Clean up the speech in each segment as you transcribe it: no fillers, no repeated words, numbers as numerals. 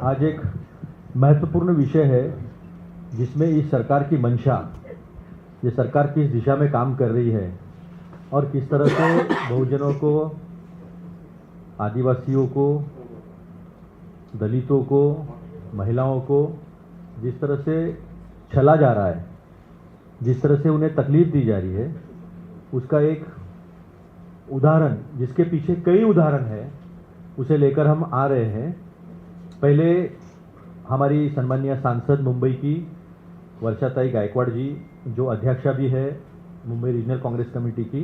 आज एक महत्वपूर्ण विषय है जिसमें इस सरकार की मंशा, ये सरकार किस दिशा में काम कर रही है और किस तरह से बहुजनों को, आदिवासियों को, दलितों को, महिलाओं को जिस तरह से छला जा रहा है, जिस तरह से उन्हें तकलीफ दी जा रही है, उसका एक उदाहरण, जिसके पीछे कई उदाहरण हैं, उसे लेकर हम आ रहे हैं। पहले हमारी सम्मानीय सांसद मुंबई की वर्षाताई गायकवाड़ जी, जो अध्यक्षा भी है मुंबई रीजनल कांग्रेस कमेटी की,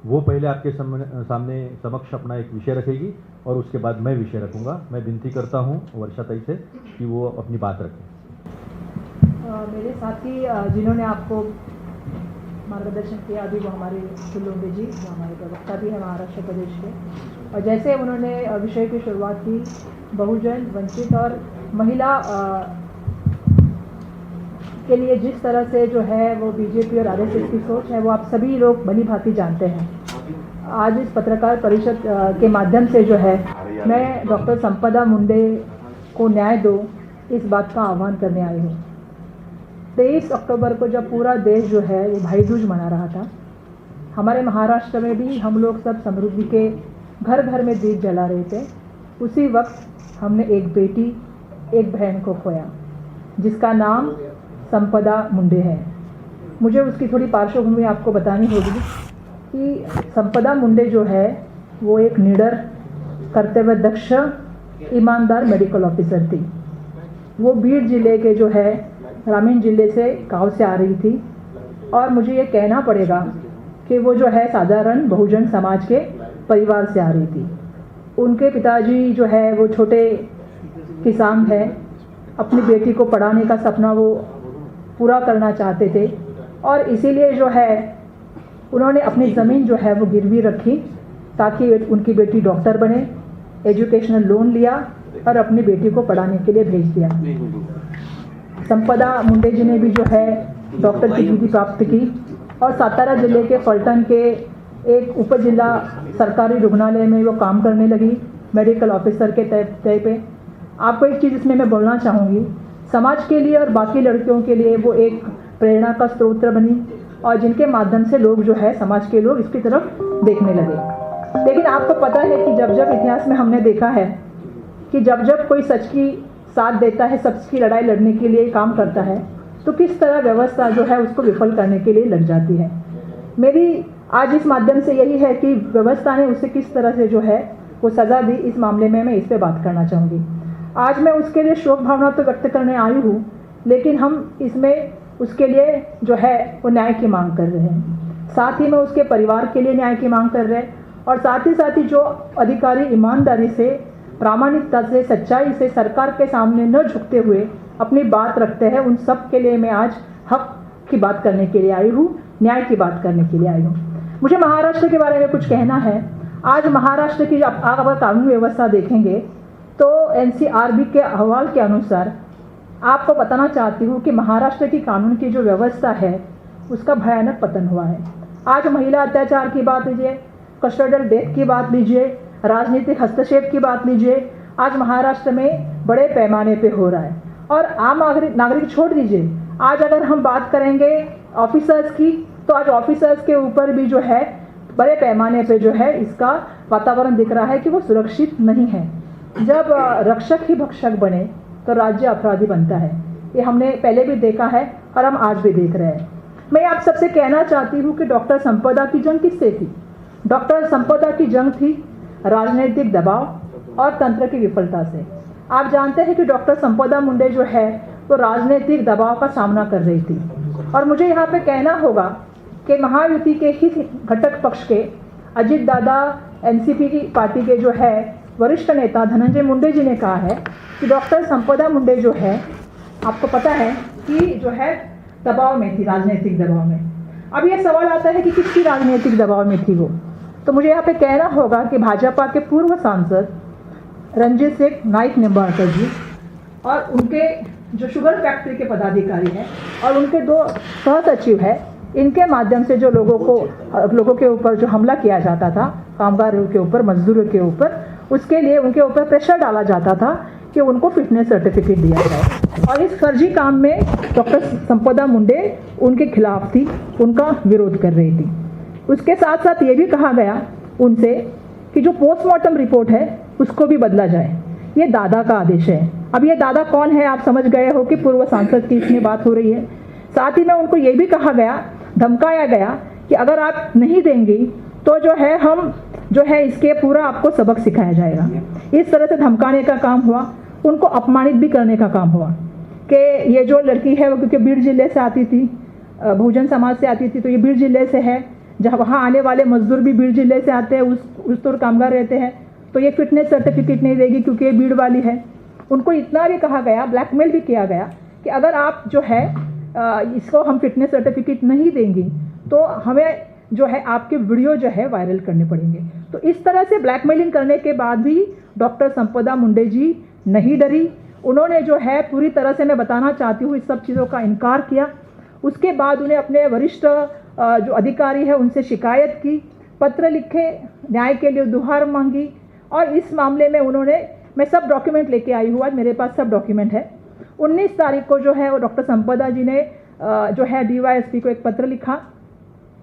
वो पहले आपके सामने समक्ष अपना एक विषय रखेगी और उसके बाद मैं विषय रखूंगा। मैं विनती करता हूं वर्षाताई से कि वो अपनी बात रखें। मेरे साथी जिन्होंने आपको मार्गदर्शन किया अभी, वो हमारे सुलोंगे जी, जो हमारे प्रवक्ता भी है महाराष्ट्र प्रदेश के, और जैसे उन्होंने विषय की शुरुआत की, बहुजन, वंचित और महिला के लिए जिस तरह से जो है वो बीजेपी और आरएसएस की सोच है, वो आप सभी लोग भली भांति जानते हैं। आज इस पत्रकार परिषद के माध्यम से जो है मैं डॉक्टर संपदा मुंडे को न्याय दो, इस बात का आह्वान करने आई हूँ। 23 अक्टूबर को जब पूरा देश जो है वो भाई दूज मना रहा था, हमारे महाराष्ट्र में भी हम लोग सब समृद्धि के घर घर में दीप जला रहे थे। उसी वक्त हमने एक बेटी, एक बहन को खोया, जिसका नाम संपदा मुंडे है। मुझे उसकी थोड़ी पार्श्वभूमि आपको बतानी होगी कि संपदा मुंडे जो है वो एक निडर, कर्तव्यदक्ष, ईमानदार मेडिकल ऑफिसर थी। वो बीड जिले के जो है ग्रामीण जिले से गांव से आ रही थी, और मुझे ये कहना पड़ेगा कि वो जो है साधारण बहुजन समाज के परिवार से आ रही थी। उनके पिताजी जो है वो छोटे किसान हैं, अपनी बेटी को पढ़ाने का सपना वो पूरा करना चाहते थे, और इसीलिए जो है उन्होंने अपनी ज़मीन जो है वो गिरवी रखी ताकि उनकी बेटी डॉक्टर बने। एजुकेशनल लोन लिया और अपनी बेटी को पढ़ाने के लिए भेज दिया। संपदा मुंडे जी ने भी जो है डॉक्टर की डिग्री प्राप्त की और सातारा जिले के फलटन के एक उप जिला सरकारी रुग्णालय में वो काम करने लगी मेडिकल ऑफिसर के तय पे। आपको एक चीज़ इसमें मैं बोलना चाहूँगी, समाज के लिए और बाकी लड़कियों के लिए वो एक प्रेरणा का स्रोत बनी, और जिनके माध्यम से लोग जो है समाज के लोग इसकी तरफ देखने लगे। लेकिन आपको पता है कि जब जब इतिहास में हमने देखा है कि जब जब कोई सच की साथ देता है, सच की लड़ाई लड़ने के लिए काम करता है, तो किस तरह व्यवस्था जो है उसको विफल करने के लिए लग जाती है। मेरी आज इस माध्यम से यही है कि व्यवस्था ने उसे किस तरह से जो है वो सज़ा दी, इस मामले में मैं इस पर बात करना चाहूँगी। आज मैं उसके लिए शोक भावना तो व्यक्त करने आई हूँ, लेकिन हम इसमें उसके लिए जो है वो न्याय की मांग कर रहे हैं। साथ ही में उसके परिवार के लिए न्याय की मांग कर रहे हैं, और साथ ही जो अधिकारी ईमानदारी से, प्रामाणिकता से, सच्चाई से सरकार के सामने न झुकते हुए अपनी बात रखते हैं, उन सब के लिए मैं आज हक की बात करने के लिए आई हूँ, न्याय की बात करने के लिए आई हूँ। मुझे महाराष्ट्र के बारे में कुछ कहना है। आज महाराष्ट्र की आप अगर कानून व्यवस्था देखेंगे तो एनसीआरबी के अहवाल के अनुसार आपको बताना चाहती हूँ कि महाराष्ट्र की कानून की जो व्यवस्था है उसका भयानक पतन हुआ है। आज महिला अत्याचार की बात लीजिए, कस्टोडियल डेथ की बात लीजिए, राजनीतिक हस्तक्षेप की बात लीजिए, आज महाराष्ट्र में बड़े पैमाने पे हो रहा है। और आम नागरिक छोड़ दीजिए, आज अगर हम बात करेंगे ऑफिसर्स की, तो आज ऑफिसर्स के ऊपर भी जो है बड़े पैमाने पे जो है इसका वातावरण दिख रहा है कि वो सुरक्षित नहीं है। जब रक्षक ही भक्षक बने तो राज्य अपराधी बनता है। ये हमने पहले भी देखा है और हम आज भी देख रहे हैं। मैं आप सबसे कहना चाहती हूँ कि डॉक्टर संपदा की जंग किससे थी? डॉक्टर संपदा की जंग थी राजनीतिक दबाव और तंत्र की विफलता से। आप जानते हैं कि डॉक्टर संपदा मुंडे जो है वो राजनीतिक दबाव का सामना कर रही थी, और मुझे यहाँ पे कहना होगा कि महायुति के ही घटक पक्ष के अजित दादा, एनसीपी की पार्टी के जो है वरिष्ठ नेता धनंजय मुंडे जी ने कहा है कि डॉक्टर संपदा मुंडे जो है, आपको पता है कि जो है दबाव में थी, राजनीतिक दबाव में। अब ये सवाल आता है कि किसकी राजनीतिक दबाव में थी वो? तो मुझे यहाँ पे कहना होगा कि भाजपा के पूर्व सांसद रंजीत सिंह नाइक निंबाळकर जी और उनके जो शुगर फैक्ट्री के पदाधिकारी हैं और उनके 2 सहसचिव हैं, इनके माध्यम से जो लोगों के ऊपर जो हमला किया जाता था, कामगारों के ऊपर, मजदूरों के ऊपर, उसके लिए उनके ऊपर प्रेशर डाला जाता था कि उनको फिटनेस सर्टिफिकेट दिया जाए। और इस फर्जी काम में डॉक्टर संपदा मुंडे उनके खिलाफ थी, उनका विरोध कर रही थी। उसके साथ साथ ये भी कहा गया उनसे कि जो पोस्टमार्टम रिपोर्ट है उसको भी बदला जाए। ये दादा का आदेश है। अब ये दादा कौन है आप समझ गए हो कि पूर्व सांसद की इसमें बात हो रही है। साथ ही में उनको ये भी कहा गया, धमकाया गया कि अगर आप नहीं देंगी तो जो है हम जो है इसके पूरा आपको सबक सिखाया जाएगा। इस तरह से धमकाने का काम हुआ, उनको अपमानित भी करने का काम हुआ कि ये जो लड़की है वो क्योंकि बीड़ जिले से आती थी, बहुजन समाज से आती थी, तो ये बीड़ जिले से है, जहाँ वहाँ आने वाले मजदूर भी बीड़ जिले से आते हैं, उस तौर कामगार रहते हैं, तो ये फिटनेस सर्टिफिकेट नहीं देगी क्योंकि ये बीड़ वाली है। उनको इतना भी कहा गया, ब्लैकमेल भी किया गया कि अगर आप जो है इसको हम फिटनेस सर्टिफिकेट नहीं देंगी तो हमें जो है आपके वीडियो जो है वायरल करने पड़ेंगे। तो इस तरह से ब्लैकमेलिंग करने के बाद भी डॉक्टर संपदा मुंडे जी नहीं डरी। उन्होंने जो है पूरी तरह से, मैं बताना चाहती हूँ, इस सब चीज़ों का इनकार किया। उसके बाद उन्हें अपने वरिष्ठ जो अधिकारी है उनसे शिकायत की, पत्र लिखे, न्याय के लिए गुहार मांगी और इस मामले में उन्होंने, मैं सब डॉक्यूमेंट लेके आई हूँ, आज मेरे पास सब डॉक्यूमेंट है। 19 तारीख को जो है वो डॉक्टर संपदा जी ने जो है DYSP को एक पत्र लिखा।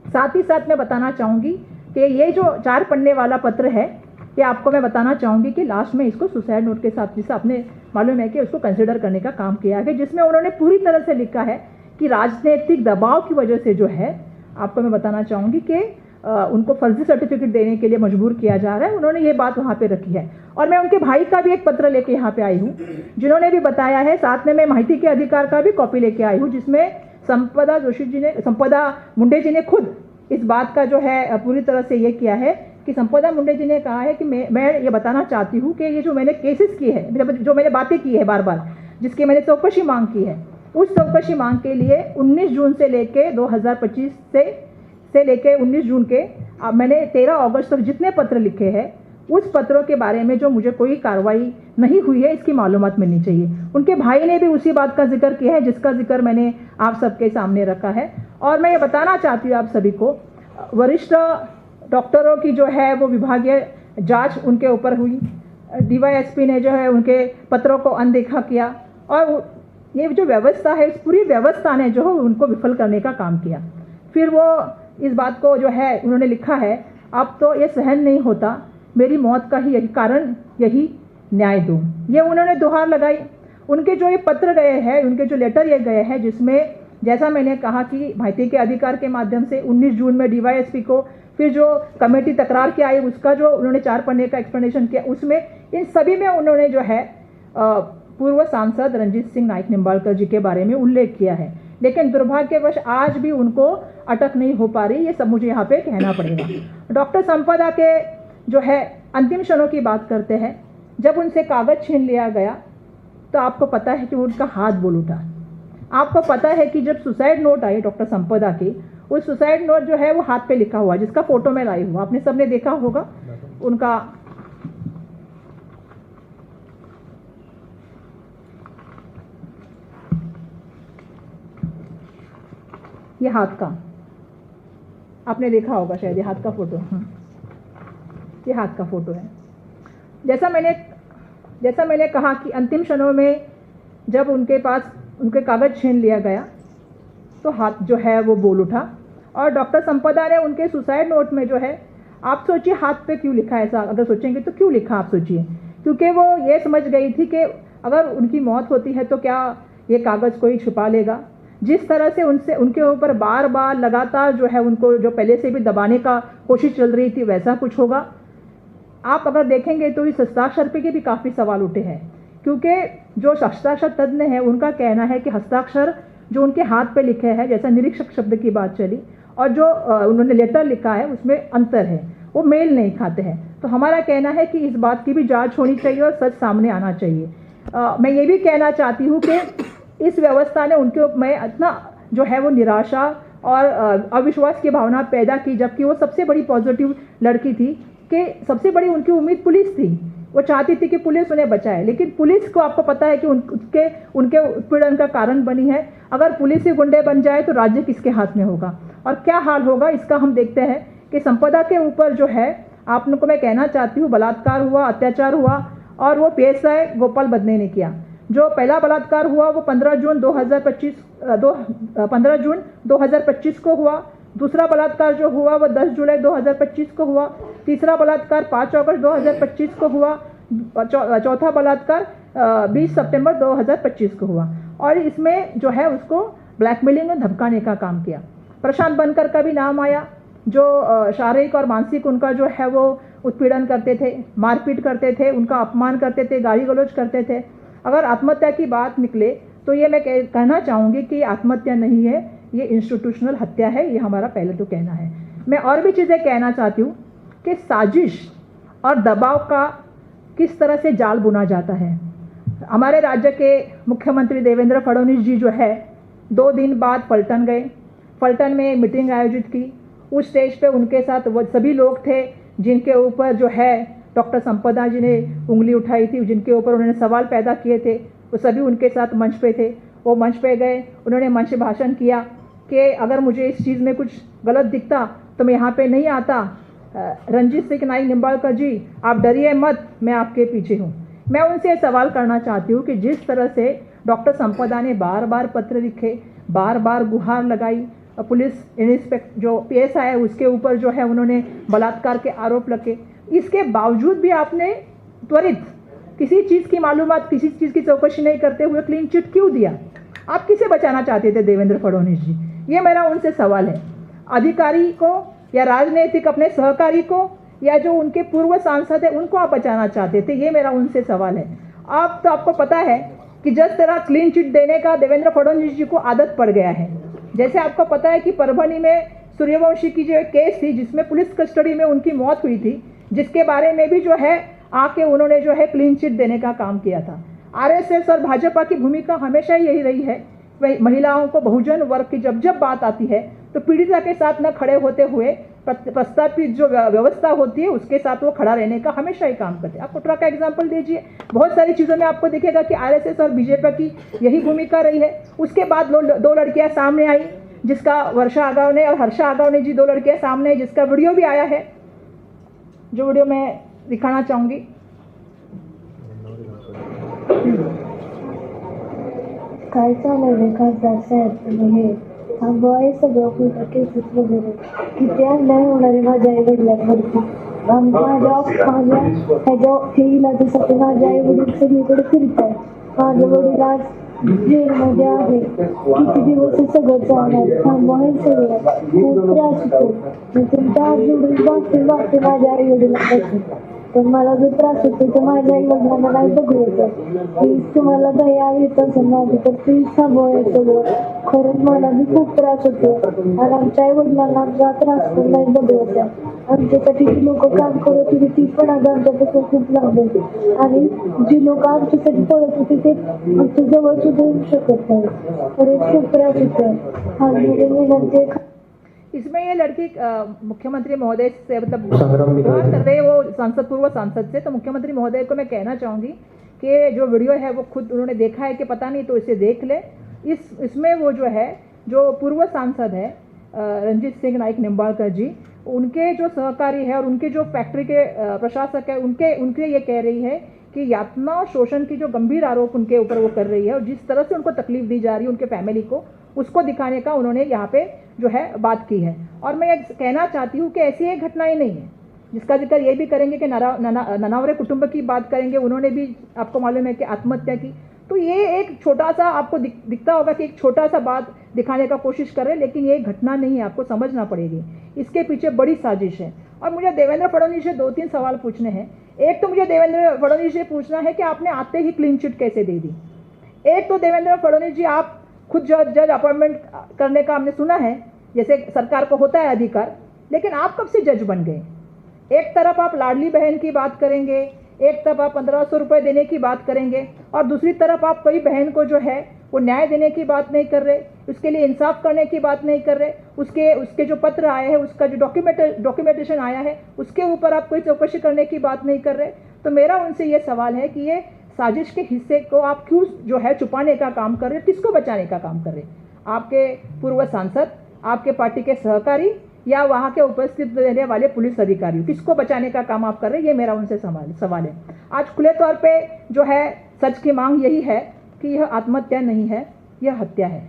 साथ ही साथ मैं बताना चाहूँगी कि ये जो 4 पन्ने वाला पत्र है, ये आपको मैं बताना चाहूँगी कि लास्ट में इसको सुसाइड नोट के साथ, जिसे आपने मालूम है कि उसको कंसिडर करने का काम किया है, जिसमें उन्होंने पूरी तरह से लिखा है कि राजनीतिक दबाव की वजह से जो है, आपको मैं बताना चाहूँगी कि उनको फर्जी सर्टिफिकेट देने के लिए मजबूर किया जा रहा है। उन्होंने ये बात वहाँ पे रखी है। और मैं उनके भाई का भी एक पत्र लेके यहाँ पे आई हूँ, जिन्होंने भी बताया है। साथ में मैं माहिती के अधिकार का भी कॉपी लेके आई हूँ, जिसमें संपदा मुंडे जी ने खुद इस बात का जो है पूरी तरह से ये किया है कि संपदा मुंडे जी ने कहा है कि मैं ये बताना चाहती हूँ कि ये जो मैंने केसेस की है, जो मैंने बातें की है बार बार, जिसकी मैंने चौकसी मांग की है, उस चौकसी मांग के लिए 19 जून से लेके 2025 से लेके 19 जून के अब मैंने 13 अगस्त तक जितने पत्र लिखे हैं, उस पत्रों के बारे में जो मुझे कोई कार्रवाई नहीं हुई है, इसकी मालूमात मिलनी चाहिए। उनके भाई ने भी उसी बात का जिक्र किया है, जिसका जिक्र मैंने आप सबके सामने रखा है। और मैं ये बताना चाहती हूँ आप सभी को, वरिष्ठ डॉक्टरों की जो है वो विभागीय जांच उनके ऊपर हुई। DYSP ने जो है उनके पत्रों को अनदेखा किया और ये जो व्यवस्था है, इस पूरी व्यवस्था ने जो है उनको विफल करने का काम किया। फिर वो इस बात को जो है उन्होंने लिखा है, अब तो ये सहन नहीं होता, मेरी मौत का ही यही कारण, यही न्याय दो। ये उन्होंने दोहार लगाई। उनके जो ये पत्र गए हैं, उनके जो लेटर ये गए हैं, जिसमें जैसा मैंने कहा कि माहिती के अधिकार के माध्यम से 19 जून में DYSP को, फिर जो कमेटी तकरार की आई उसका जो उन्होंने 4 पन्ने का एक्सप्लेनेशन किया, उसमें इन सभी में उन्होंने जो है पूर्व सांसद रंजीत सिंह नाइक निम्बालकर जी के बारे में उल्लेख किया है। लेकिन दुर्भाग्यवश आज भी उनको अटक नहीं हो पा रही, ये सब मुझे यहाँ पे कहना पड़ेगा। डॉक्टर संपदा के जो है अंतिम क्षणों की बात करते हैं। जब उनसे कागज़ छीन लिया गया तो आपको पता है कि उनका हाथ बोल उठा। आपको पता है कि जब सुसाइड नोट आई डॉक्टर संपदा की, उस सुसाइड नोट जो है वो हाथ पे लिखा हुआ, जिसका फोटो मैं लाई हूँ, आपने सबने देखा होगा। उनका ये हाथ का आपने देखा होगा शायद, ये हाथ का फोटो, ये हाथ का फोटो है। जैसा मैंने कहा कि अंतिम क्षणों में जब उनके पास उनके कागज़ छीन लिया गया तो हाथ जो है वो बोल उठा। और डॉक्टर संपदा ने उनके सुसाइड नोट में जो है, आप सोचिए हाथ पे क्यों लिखा है, ऐसा अगर सोचेंगे तो क्यों लिखा आप सोचिए। क्योंकि वो ये समझ गई थी कि अगर उनकी मौत होती है तो क्या ये कागज़ कोई छुपा लेगा। जिस तरह से उनके ऊपर बार बार लगातार जो है उनको जो पहले से भी दबाने का कोशिश चल रही थी, वैसा कुछ होगा। आप अगर देखेंगे तो इस हस्ताक्षर पे के भी काफ़ी सवाल उठे हैं, क्योंकि जो हस्ताक्षर तज्ञ है उनका कहना है कि हस्ताक्षर जो उनके हाथ पे लिखे हैं, जैसा निरीक्षक शब्द की बात चली, और जो उन्होंने लेटर लिखा है उसमें अंतर है, वो मेल नहीं खाते हैं। तो हमारा कहना है कि इस बात की भी जांच होनी चाहिए और सच सामने आना चाहिए। मैं ये भी कहना चाहती हूँ कि इस व्यवस्था ने उनके में इतना जो है वो निराशा और अविश्वास की भावना पैदा की, जबकि वो सबसे बड़ी पॉजिटिव लड़की थी कि सबसे बड़ी उनकी उम्मीद पुलिस थी। वो चाहती थी कि पुलिस उन्हें बचाए, लेकिन पुलिस को आपको पता है कि उनके उत्पीड़न का कारण बनी है। अगर पुलिस ही गुंडे बन जाए तो राज्य किसके हाथ में होगा और क्या हाल होगा, इसका हम देखते हैं कि संपदा के ऊपर जो है, आप लोगों को मैं कहना चाहती हूँ, बलात्कार हुआ, अत्याचार हुआ और वो पीएसआई गोपाल बदने ने किया। जो पहला बलात्कार हुआ वो 15 जून 2025 को हुआ। दूसरा बलात्कार जो हुआ वो 10 जुलाई 2025 को हुआ। तीसरा बलात्कार 5 अगस्त 2025 को हुआ। चौथा बलात्कार 20 सितंबर 2025 को हुआ। और इसमें जो है उसको ब्लैकमेलिंग और धमकाने का काम किया। प्रशांत बनकर का भी नाम आया, जो शारीरिक और मानसिक उनका जो है वो उत्पीड़न करते थे, मारपीट करते थे, उनका अपमान करते थे, गाली गलौज करते थे। अगर आत्महत्या की बात निकले तो ये मैं कहना चाहूँगी कि आत्महत्या नहीं है, ये इंस्टीट्यूशनल हत्या है। ये हमारा पहले तो कहना है। मैं और भी चीज़ें कहना चाहती हूँ कि साजिश और दबाव का किस तरह से जाल बुना जाता है। हमारे राज्य के मुख्यमंत्री देवेंद्र फडणवीस जी जो है 2 दिन बाद फलटन गए। फलटन में मीटिंग आयोजित की। उस स्टेज पे उनके साथ वो सभी लोग थे जिनके ऊपर जो है डॉक्टर संपदा जी ने उंगली उठाई थी, जिनके ऊपर उन्होंने सवाल पैदा किए थे, वो सभी उनके साथ मंच पे थे। वो मंच पे गए, उन्होंने मंच पे भाषण किया कि अगर मुझे इस चीज़ में कुछ गलत दिखता तो मैं यहाँ पे नहीं आता। रणजीत सिंह नाइक निम्बालकर जी, आप डरिए मत, मैं आपके पीछे हूँ। मैं उनसे सवाल करना चाहती हूँ कि जिस तरह से डॉक्टर संपदा ने बार बार पत्र लिखे, बार बार गुहार लगाई, पुलिस इंस्पेक्टर जो पीएसआई है उसके ऊपर जो है उन्होंने बलात्कार के आरोप लगे, इसके बावजूद भी आपने त्वरित किसी चीज़ की मालूमात, किसी चीज़ की चौकसी नहीं करते हुए क्लीन चिट क्यों दिया? आप किसे बचाना चाहते थे देवेंद्र फडणवीस जी? ये मेरा उनसे सवाल है। अधिकारी को या राजनीतिक अपने सहकारी को या जो उनके पूर्व सांसद है उनको आप बचाना चाहते थे? ये मेरा उनसे सवाल है। आप तो आपको पता है कि जिस तरह क्लीन चिट देने का देवेंद्र फडणवीस जी को आदत पड़ गया है। जैसे आपको पता है कि परभणी में सूर्यवंशी की जो एक केस थी जिसमें पुलिस कस्टडी में उनकी मौत हुई थी, जिसके बारे में भी जो है आके उन्होंने जो है क्लीन चिट देने का काम किया था। आरएसएस और भाजपा की भूमिका हमेशा यही रही है, महिलाओं को, बहुजन वर्ग की जब बात आती है तो पीड़िता के साथ न खड़े होते हुए प्रस्तावित जो व्यवस्था होती है उसके साथ वो खड़ा रहने का हमेशा ही काम करते हैं। आप कोटरा का एग्जाम्पल दीजिए, बहुत सारी चीज़ों में आपको दिखेगा कि आरएसएस और बीजेपी की यही भूमिका रही है। उसके बाद 2 लड़कियां सामने आई, जिसका वर्षा आगावने और हर्षा आगावने जी 2 लड़कियां सामने आई, जिसका वीडियो भी आया है, जो वीडियो मैं दिखाना चाहूँगी। काय चालवले खासदार साहेब हे थांबवाय सगळं कुठं केसेस वगैरे किती अन्याय होणार आहे माझ्या आई वडिलांवरती। माझ्या ह्याच्या हे इलाजासाठी माझे आई वडील सगळीकडे फिरताय। माझे वडील आज जेलमध्ये आहे, किती दिवस हे सगळं चालणार? थांबवाय सगळं, खूप त्रास होतो। मी तुमच्या आज जेवढी वागते माझ्या आई वडिलांपासून, पण मला जो त्रास होतो तो माझ्या आई वडिलांना नाही बघवायचं। प्लीज तुम्हाला दया येत असेल माझी तर प्लीज थांबवाय सगळं। खरंच मला बी खूप त्रास होतो आणि आमच्या आई वडिलांना आमचा त्रास पण नाही बघवायचा। आमच्यासाठी जी लोक काम करत होती ती पण आज आमच्यापासून खूप लांब होती आणि जी लोक आमच्यासाठी पळत होती ते आमच्या जवळ सुद्धा येऊ शकत नाही। खरंच खूप त्रास होतो। हालमध्ये विनंती इसमें ये लड़की मुख्यमंत्री महोदय से मतलब बात कर रहे, वो पूर्व सांसद से, तो मुख्यमंत्री महोदय को मैं कहना चाहूँगी कि जो वीडियो है वो खुद उन्होंने देखा है कि पता नहीं, तो इसे देख ले। इसमें वो जो है जो पूर्व सांसद है रणजीत सिंह नाइक निम्बालकर जी, उनके जो सहकारी है और उनके जो फैक्ट्री के प्रशासक है उनके ये कह रही है कि यातना शोषण की जो गंभीर आरोप उनके ऊपर वो कर रही है और जिस तरह से उनको तकलीफ दी जा रही है उनके फैमिली को, उसको दिखाने का उन्होंने यहाँ पे जो है बात की है। और मैं ये कहना चाहती हूँ कि ऐसी एक घटना ही नहीं है, जिसका जिक्र ये भी करेंगे कि ननावरे कुटुंब की बात करेंगे, उन्होंने भी आपको मालूम है कि आत्महत्या की। तो ये एक छोटा सा आपको दिखता होगा कि एक छोटा सा बात दिखाने का कोशिश कर रहे हैं, लेकिन ये घटना नहीं है, आपको समझना पड़ेगी। इसके पीछे बड़ी साजिश है। और मुझे देवेंद्र फडणवीस से 2-3 सवाल पूछने हैं। एक तो मुझे देवेंद्र फडणवीस से पूछना है कि आपने आते ही क्लीन चिट कैसे दे दी? एक तो देवेंद्र फडणवीस जी, आप खुद जज अपॉइंटमेंट करने का हमने सुना है, जैसे सरकार को होता है अधिकार, लेकिन आप कब से जज बन गए? एक तरफ आप लाडली बहन की बात करेंगे, एक तरफ आप 1500 रुपये देने की बात करेंगे और दूसरी तरफ आप कोई बहन को जो है वो न्याय देने की बात नहीं कर रहे, उसके लिए इंसाफ करने की बात नहीं कर रहे, उसके जो पत्र आए हैं, उसका जो डॉक्यूमेंटेशन आया है उसके ऊपर आप कोई चौकसी करने की बात नहीं कर रहे। तो मेरा उनसे ये सवाल है कि ये साजिश के हिस्से को आप क्यों जो है छुपाने का काम कर रहे हैं, किसको बचाने का काम कर रहे हैं? आपके पूर्व सांसद, आपके पार्टी के सहकारी या वहाँ के उपस्थित रहने वाले पुलिस अधिकारियों, किसको बचाने का काम आप कर रहे हैं, ये मेरा उनसे सवाल है। आज खुले तौर पे जो है सच की मांग यही है कि यह आत्महत्या नहीं है, यह हत्या है।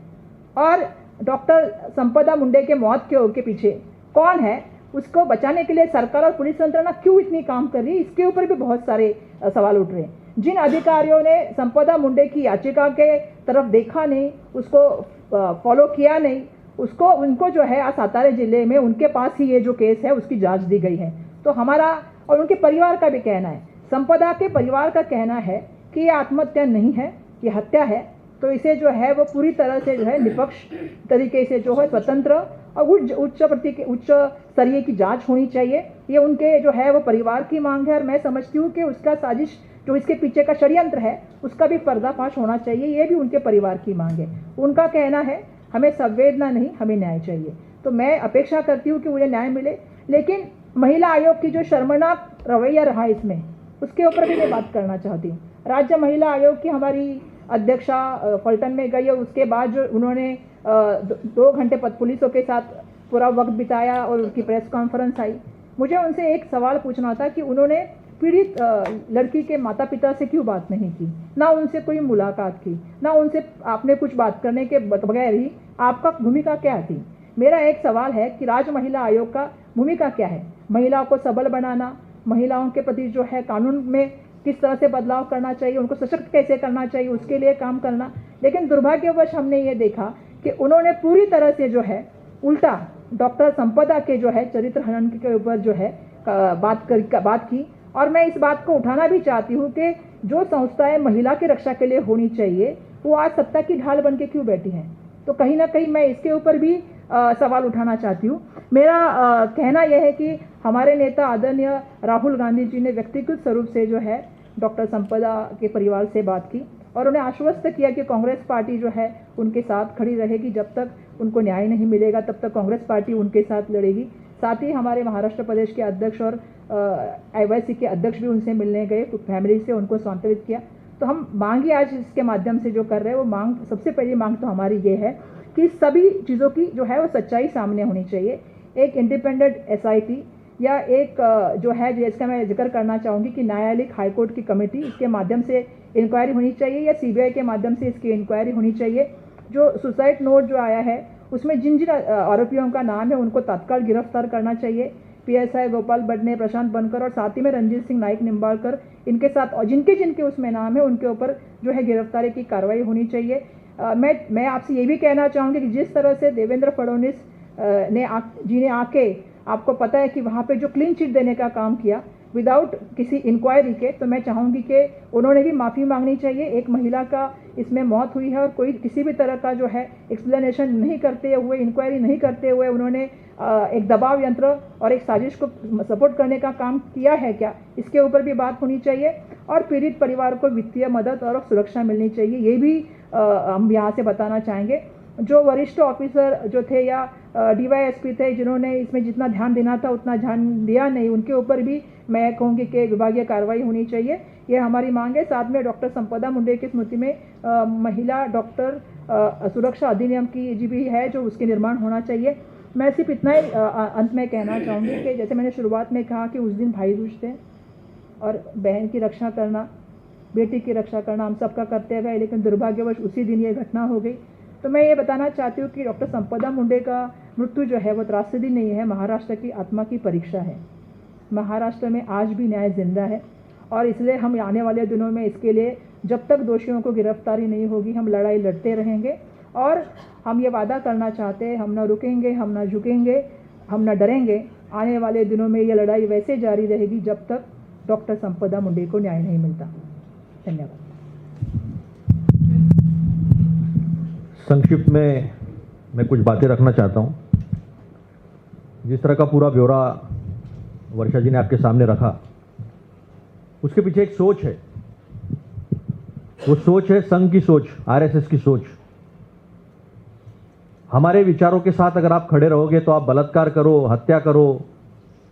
और डॉक्टर संपदा मुंडे के मौत के पीछे कौन है, उसको बचाने के लिए सरकार और पुलिस यंत्रणा क्यों इतनी काम कर रही है, इसके ऊपर भी बहुत सारे सवाल उठ रहे हैं। जिन अधिकारियों ने संपदा मुंडे की याचिका के तरफ देखा नहीं, उसको फॉलो किया नहीं, उनको जो है आज सातारा जिले में उनके पास ही ये जो केस है उसकी जांच दी गई है। तो हमारा और उनके परिवार का भी कहना है, संपदा के परिवार का कहना है कि ये आत्महत्या नहीं है, ये हत्या है। तो इसे जो है वो पूरी तरह से जो है निष्पक्ष तरीके से जो है स्वतंत्र और उच्च स्तरीय की जांच होनी चाहिए। ये उनके जो है वो परिवार की मांग है और मैं समझती हूँ कि उसका साजिश जो इसके पीछे का षड्यंत्र है उसका भी पर्दाफाश होना चाहिए, ये भी उनके परिवार की मांग है। उनका कहना है हमें संवेदना नहीं, हमें न्याय चाहिए। तो मैं अपेक्षा करती हूँ कि उन्हें न्याय मिले, लेकिन महिला आयोग की जो शर्मनाक रवैया रहा इसमें, उसके ऊपर भी मैं बात करना चाहती हूँ। राज्य महिला आयोग की हमारी अध्यक्षा पलटन में गई और उसके बाद जो उन्होंने 2 घंटे पुलिसों के साथ पूरा वक्त बिताया और उनकी प्रेस कॉन्फ्रेंस आई। मुझे उनसे एक सवाल पूछना था कि उन्होंने पीड़ित लड़की के माता पिता से क्यों बात नहीं की, ना उनसे कोई मुलाकात की, ना उनसे आपने कुछ बात करने के बगैर ही आपका भूमिका क्या थी। मेरा एक सवाल है कि राज्य महिला आयोग का भूमिका क्या है, महिलाओं को सबल बनाना, महिलाओं के प्रति जो है कानून में किस तरह से बदलाव करना चाहिए, उनको सशक्त कैसे करना चाहिए, उसके लिए काम करना। लेकिन दुर्भाग्यवश हमने ये देखा कि उन्होंने पूरी तरह से जो है उल्टा डॉक्टर संपदा के जो है चरित्र हनन के ऊपर जो है बात की। और मैं इस बात को उठाना भी चाहती हूँ कि जो संस्थाएं महिला की रक्षा के लिए होनी चाहिए वो आज सत्ता की ढाल बन के क्यों बैठी हैं। तो कहीं ना कहीं मैं इसके ऊपर भी सवाल उठाना चाहती हूँ। मेरा कहना यह है कि हमारे नेता आदरणीय राहुल गांधी जी ने व्यक्तिगत स्वरूप से जो है डॉक्टर संपदा के परिवार से बात की और उन्हें आश्वस्त किया कि कांग्रेस पार्टी जो है उनके साथ खड़ी रहेगी, जब तक उनको न्याय नहीं मिलेगा तब तक कांग्रेस पार्टी उनके साथ लड़ेगी। साथ ही हमारे महाराष्ट्र प्रदेश के अध्यक्ष और IYC के अध्यक्ष भी उनसे मिलने गए, फैमिली से उनको सांत्वनित किया। तो हम मांग ही आज इसके माध्यम से जो कर रहे हैं वो मांग, सबसे पहली मांग तो हमारी ये है कि सभी चीज़ों की जो है वो सच्चाई सामने होनी चाहिए। एक इंडिपेंडेंट SIT या एक जो है जिसका मैं जिक्र करना चाहूँगी कि न्यायालयिक हाईकोर्ट की कमेटी, इसके माध्यम से इंक्वायरी होनी चाहिए या CBI के माध्यम से इसकी इंक्वायरी होनी चाहिए। जो सुसाइड नोट जो आया है उसमें जिन जिन आरोपियों का नाम है उनको तत्काल गिरफ्तार करना चाहिए। PSI गोपाल बडने, प्रशांत बनकर और साथ ही में रंजीत सिंह नाइक निम्बाड़कर, इनके साथ और जिनके जिनके उसमें नाम है उनके ऊपर जो है गिरफ्तारी की कार्रवाई होनी चाहिए। मैं आपसे ये भी कहना चाहूँगी कि जिस तरह से देवेंद्र फडणवीस ने आके आपको पता है कि वहाँ पे जो क्लीन चिट देने का काम किया विदाउट किसी इंक्वायरी के, तो मैं चाहूँगी कि उन्होंने भी माफ़ी मांगनी चाहिए। एक महिला का इसमें मौत हुई है और कोई किसी भी तरह का जो है एक्सप्लेनेशन नहीं करते हुए, इंक्वायरी नहीं करते हुए उन्होंने एक दबाव यंत्र और एक साजिश को सपोर्ट करने का काम किया है क्या, इसके ऊपर भी बात होनी चाहिए। और पीड़ित परिवार को वित्तीय मदद और सुरक्षा मिलनी चाहिए, ये भी हम यहाँ से बताना चाहेंगे। जो वरिष्ठ ऑफिसर जो थे या DYSP थे जिन्होंने इसमें जितना ध्यान देना था उतना ध्यान दिया नहीं, उनके ऊपर भी मैं कहूँगी कि विभागीय कार्रवाई होनी चाहिए, ये हमारी मांग है। साथ में डॉक्टर संपदा मुंडे की स्मृति में महिला डॉक्टर सुरक्षा अधिनियम की जी भी है जो उसके निर्माण होना चाहिए। मैं सिर्फ इतना ही अंत में कहना चाहूँगी कि जैसे मैंने शुरुआत में कहा कि उस दिन भाई दूज थे और बहन की रक्षा करना, बेटी की रक्षा करना हम सबका कर्तव्य है, लेकिन दुर्भाग्यवश उसी दिन ये घटना हो गई। तो मैं ये बताना चाहती हूँ कि डॉक्टर संपदा मुंडे का मृत्यु जो है वो त्रासदी नहीं है, महाराष्ट्र की आत्मा की परीक्षा है। महाराष्ट्र में आज भी न्याय जिंदा है और इसलिए हम आने वाले दिनों में इसके लिए जब तक दोषियों को गिरफ्तारी नहीं होगी हम लड़ाई लड़ते रहेंगे। और हम ये वादा करना चाहते हैं, हम न रुकेंगे, हम न झुकेंगे, हम न डरेंगे। आने वाले दिनों में ये लड़ाई वैसे जारी रहेगी जब तक डॉक्टर संपदा मुंडे को न्याय नहीं मिलता। धन्यवाद। संक्षिप्त में मैं कुछ बातें रखना चाहता हूँ। जिस तरह का पूरा ब्यौरा वर्षा जी ने आपके सामने रखा, उसके पीछे एक सोच है। वो सोच है संघ की सोच, RSS की सोच। हमारे विचारों के साथ अगर आप खड़े रहोगे तो आप बलात्कार करो, हत्या करो,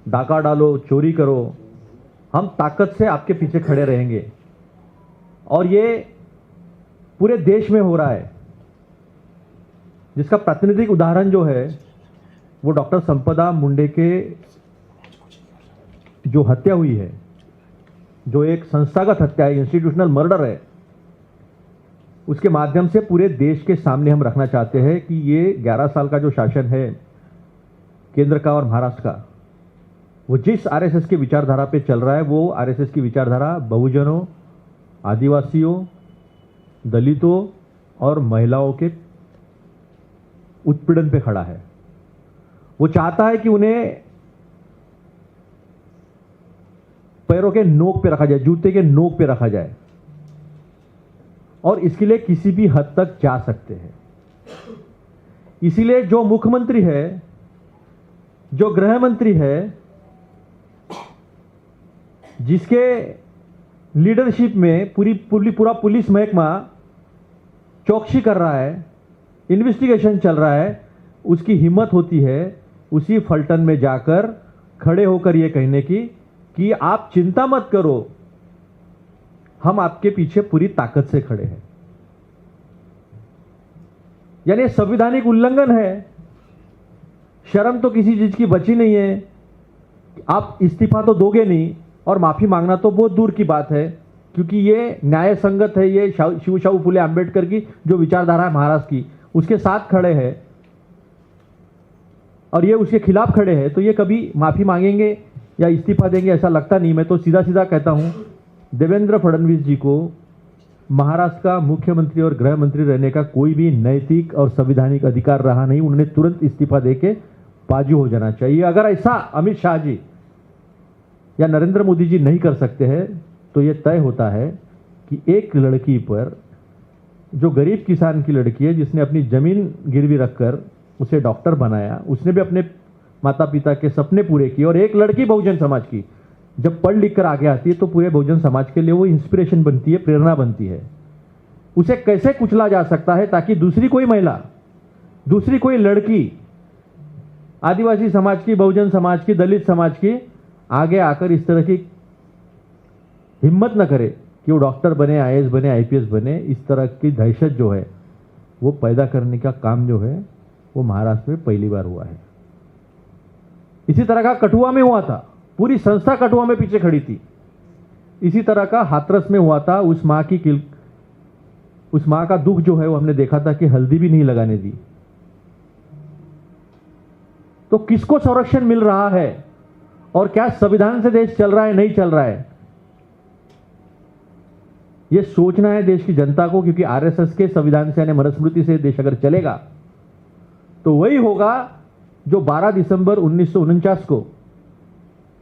डाका डालो, चोरी करो, हम ताकत से आपके पीछे खड़े रहेंगे। और ये पूरे देश में हो रहा है, जिसका प्रातिनिधिक उदाहरण जो है वो डॉक्टर संपदा मुंडे के जो हत्या हुई है, जो एक संस्थागत हत्या है, इंस्टीट्यूशनल मर्डर है, उसके माध्यम से पूरे देश के सामने हम रखना चाहते हैं कि ये 11 साल का जो शासन है केंद्र का और महाराष्ट्र का, वो जिस आरएसएस की विचारधारा पे चल रहा है, वो आरएसएस की विचारधारा बहुजनों, आदिवासियों, दलितों और महिलाओं के उत्पीड़न पे खड़ा है। वो चाहता है कि उन्हें पैरों के नोक पे रखा जाए, जूते के नोक पे रखा जाए, और इसके लिए किसी भी हद तक जा सकते हैं। इसीलिए जो मुख्यमंत्री है, जो गृह मंत्री है, जिसके लीडरशिप में पूरा पुलिस महकमा चौकसी कर रहा है, इन्वेस्टिगेशन चल रहा है, उसकी हिम्मत होती है उसी फलटन में जाकर खड़े होकर यह कहने की कि आप चिंता मत करो, हम आपके पीछे पूरी ताकत से खड़े हैं। यानी संवैधानिक उल्लंघन है, शर्म तो किसी चीज की बची नहीं है। आप इस्तीफा तो दोगे नहीं, और माफी मांगना तो बहुत दूर की बात है, क्योंकि ये न्याय संगत है। ये शिवशाहू फुले अंबेडकर की जो विचारधारा है महाराष्ट्र की, उसके साथ खड़े हैं और ये उसके खिलाफ खड़े हैं, तो ये कभी माफी मांगेंगे या इस्तीफा देंगे ऐसा लगता नहीं। मैं तो सीधा सीधा कहता हूं, देवेंद्र फडणवीस जी को महाराष्ट्र का मुख्यमंत्री और गृह मंत्री रहने का कोई भी नैतिक और संवैधानिक अधिकार रहा नहीं। उन्होंने तुरंत इस्तीफा देके बाजू हो जाना चाहिए। अगर ऐसा अमित शाह जी या नरेंद्र मोदी जी नहीं कर सकते हैं, तो यह तय होता है कि एक लड़की पर, जो गरीब किसान की लड़की है, जिसने अपनी जमीन गिरवी रखकर उसे डॉक्टर बनाया, उसने भी अपने माता पिता के सपने पूरे किए, और एक लड़की बहुजन समाज की जब पढ़ लिख कर आगे आती है तो पूरे बहुजन समाज के लिए वो इंस्पिरेशन बनती है, प्रेरणा बनती है। उसे कैसे कुचला जा सकता है ताकि दूसरी कोई महिला, दूसरी कोई लड़की, आदिवासी समाज की, बहुजन समाज की, दलित समाज की आगे आकर इस तरह की हिम्मत न करे कि वो डॉक्टर बने, आईएएस बने, आईपीएस बने। इस तरह की दहशत जो है वो पैदा करने का काम जो है वो महाराष्ट्र में पहली बार हुआ है। इसी तरह का कठुआ में हुआ था, पूरी संस्था कठुआ में पीछे खड़ी थी। इसी तरह का हाथरस में हुआ था। उस मां का दुख जो है वो हमने देखा था कि हल्दी भी नहीं लगाने दी। तो किसको संरक्षण मिल रहा है और क्या संविधान से देश चल रहा है, नहीं चल रहा है, यह सोचना है देश की जनता को। क्योंकि आरएसएस के संविधान से यानी मनुस्मृति से देश अगर चलेगा तो वही होगा जो 12 दिसंबर 1949 को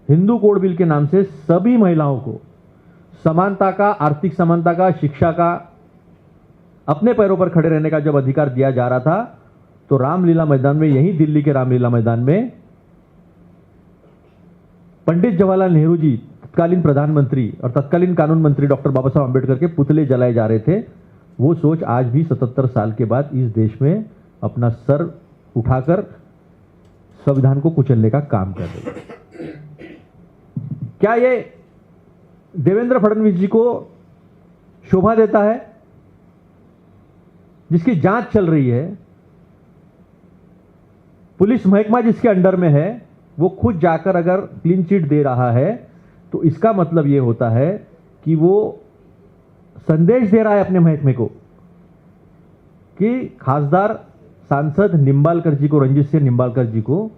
हिंदू कोड बिल के नाम से सभी महिलाओं को समानता का, आर्थिक समानता का, शिक्षा का, अपने पैरों पर खड़े रहने का जब अधिकार दिया जा रहा था, तो रामलीला मैदान में, यही दिल्ली के रामलीला मैदान में पंडित जवाहरलाल नेहरू जी, तत्कालीन प्रधानमंत्री और तत्कालीन कानून मंत्री डॉक्टर बाबा साहब अम्बेडकर के पुतले जलाए जा रहे थे। वो सोच आज भी 77 साल के बाद इस देश में अपना सर उठाकर संविधान को कुचलने का काम कर रही है। क्या ये देवेंद्र फडणवीस जी को शोभा देता है? जिसकी जांच चल रही है, पुलिस महकमा जिसके अंडर में है, वो खुद जाकर अगर क्लीन चिट दे रहा है, तो इसका मतलब ये होता है कि वो संदेश दे रहा है अपने महकमे को कि खासदार सांसद निंबालकर जी को, रंजीत सिंह निंबालकर जी को